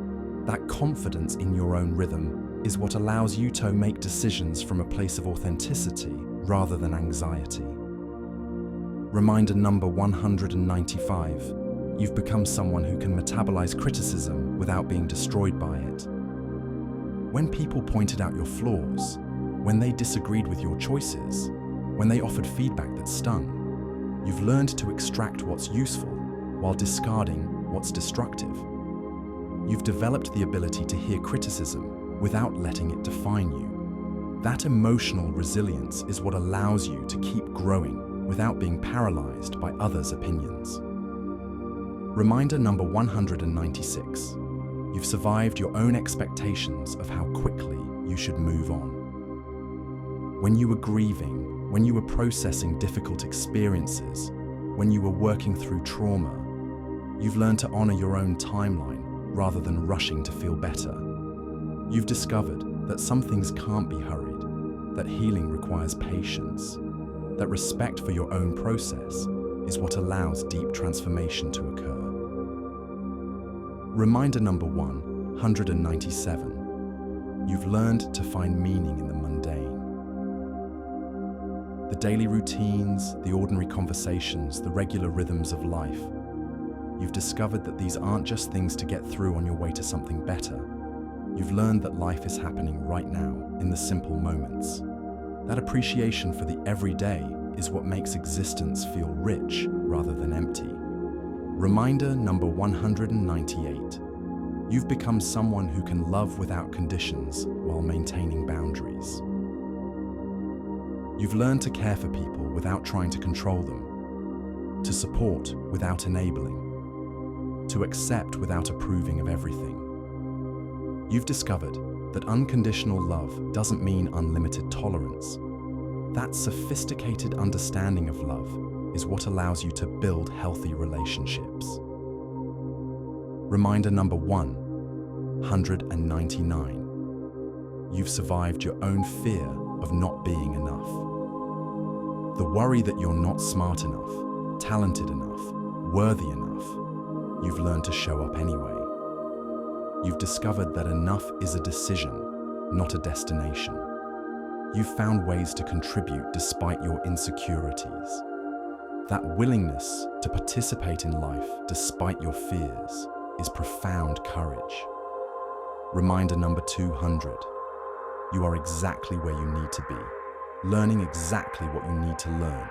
B: That confidence in your own rhythm is what allows you to make decisions from a place of authenticity rather than anxiety. Reminder number 195. You've become someone who can metabolize criticism without being destroyed by it. When people pointed out your flaws, when they disagreed with your choices, when they offered feedback that stung, you've learned to extract what's useful while discarding what's destructive. You've developed the ability to hear criticism without letting it define you. That emotional resilience is what allows you to keep growing without being paralyzed by others' opinions. Reminder number 196. You've survived your own expectations of how quickly you should move on. When you were grieving, when you were processing difficult experiences, when you were working through trauma, you've learned to honor your own timeline rather than rushing to feel better. You've discovered that some things can't be hurried, that healing requires patience, that respect for your own process is what allows deep transformation to occur. Reminder number 197. You've learned to find meaning in the mundane. The daily routines, the ordinary conversations, the regular rhythms of life. You've discovered that these aren't just things to get through on your way to something better. You've learned that life is happening right now in the simple moments. That appreciation for the everyday is what makes existence feel rich rather than empty. Reminder number 198. You've become someone who can love without conditions while maintaining boundaries. You've learned to care for people without trying to control them, to support without enabling, to accept without approving of everything. You've discovered that unconditional love doesn't mean unlimited tolerance. That sophisticated understanding of love is what allows you to build healthy relationships. Reminder number 199. You've survived your own fear of not being enough. The worry that you're not smart enough, talented enough, worthy enough. You've learned to show up anyway. You've discovered that enough is a decision, not a destination. You've found ways to contribute despite your insecurities. That willingness to participate in life despite your fears is profound courage. Reminder number 200. You are exactly where you need to be, learning exactly what you need to learn,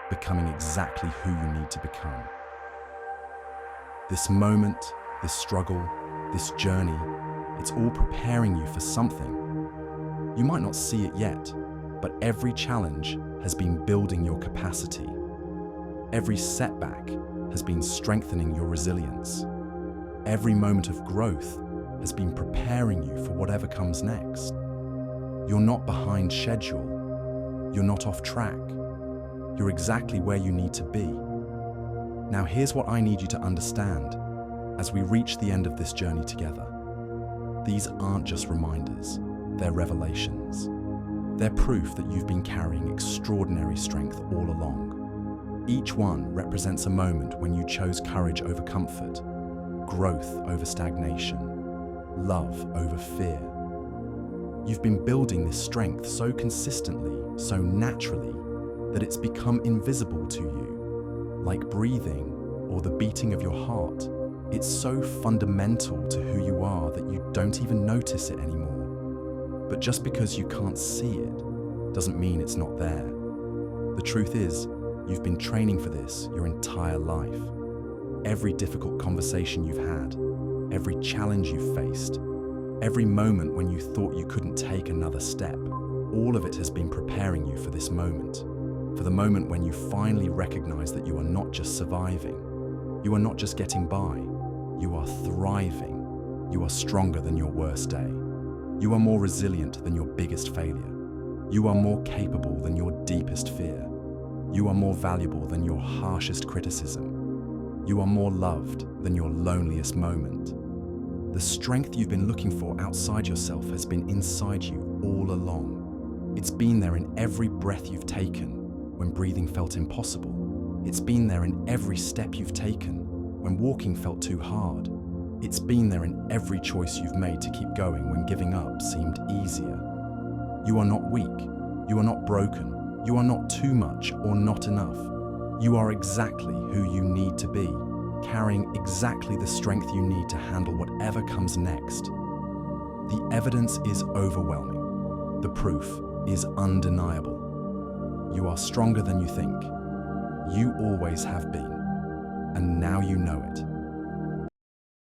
B: becoming exactly who you need to become. This moment, this struggle, this journey, it's all preparing you for something. You might not see it yet, but every challenge has been building your capacity. Every setback has been strengthening your resilience. Every moment of growth has been preparing you for whatever comes next. You're not behind schedule. You're not off track. You're exactly where you need to be. Now here's what I need you to understand as we reach the end of this journey together. These aren't just reminders, they're revelations. They're proof that you've been carrying extraordinary strength all along. Each one represents a moment when you chose courage over comfort, growth over stagnation, love over fear. You've been building this strength so consistently, so naturally, that it's become invisible to you, like breathing or the beating of your heart. It's so fundamental to who you are that you don't even notice it anymore. But just because you can't see it doesn't mean it's not there. The truth is, you've been training for this your entire life. Every difficult conversation you've had, every challenge you've faced, every moment when you thought you couldn't take another step, all of it has been preparing you for this moment. For the moment when you finally recognize that you are not just surviving, you are not just getting by, you are thriving. You are stronger than your worst day. You are more resilient than your biggest failure. You are more capable than your deepest fear. You are more valuable than your harshest criticism. You are more loved than your loneliest moment. The strength you've been looking for outside yourself has been inside you all along. It's been there in every breath you've taken when breathing felt impossible. It's been there in every step you've taken when walking felt too hard. It's been there in every choice you've made to keep going when giving up seemed easier. You are not weak. You are not broken. You are not too much or not enough. You are exactly who you need to be, carrying exactly the strength you need to handle whatever comes next. The evidence is overwhelming. The proof is undeniable. You are stronger than you think. You always have been, and now you know it.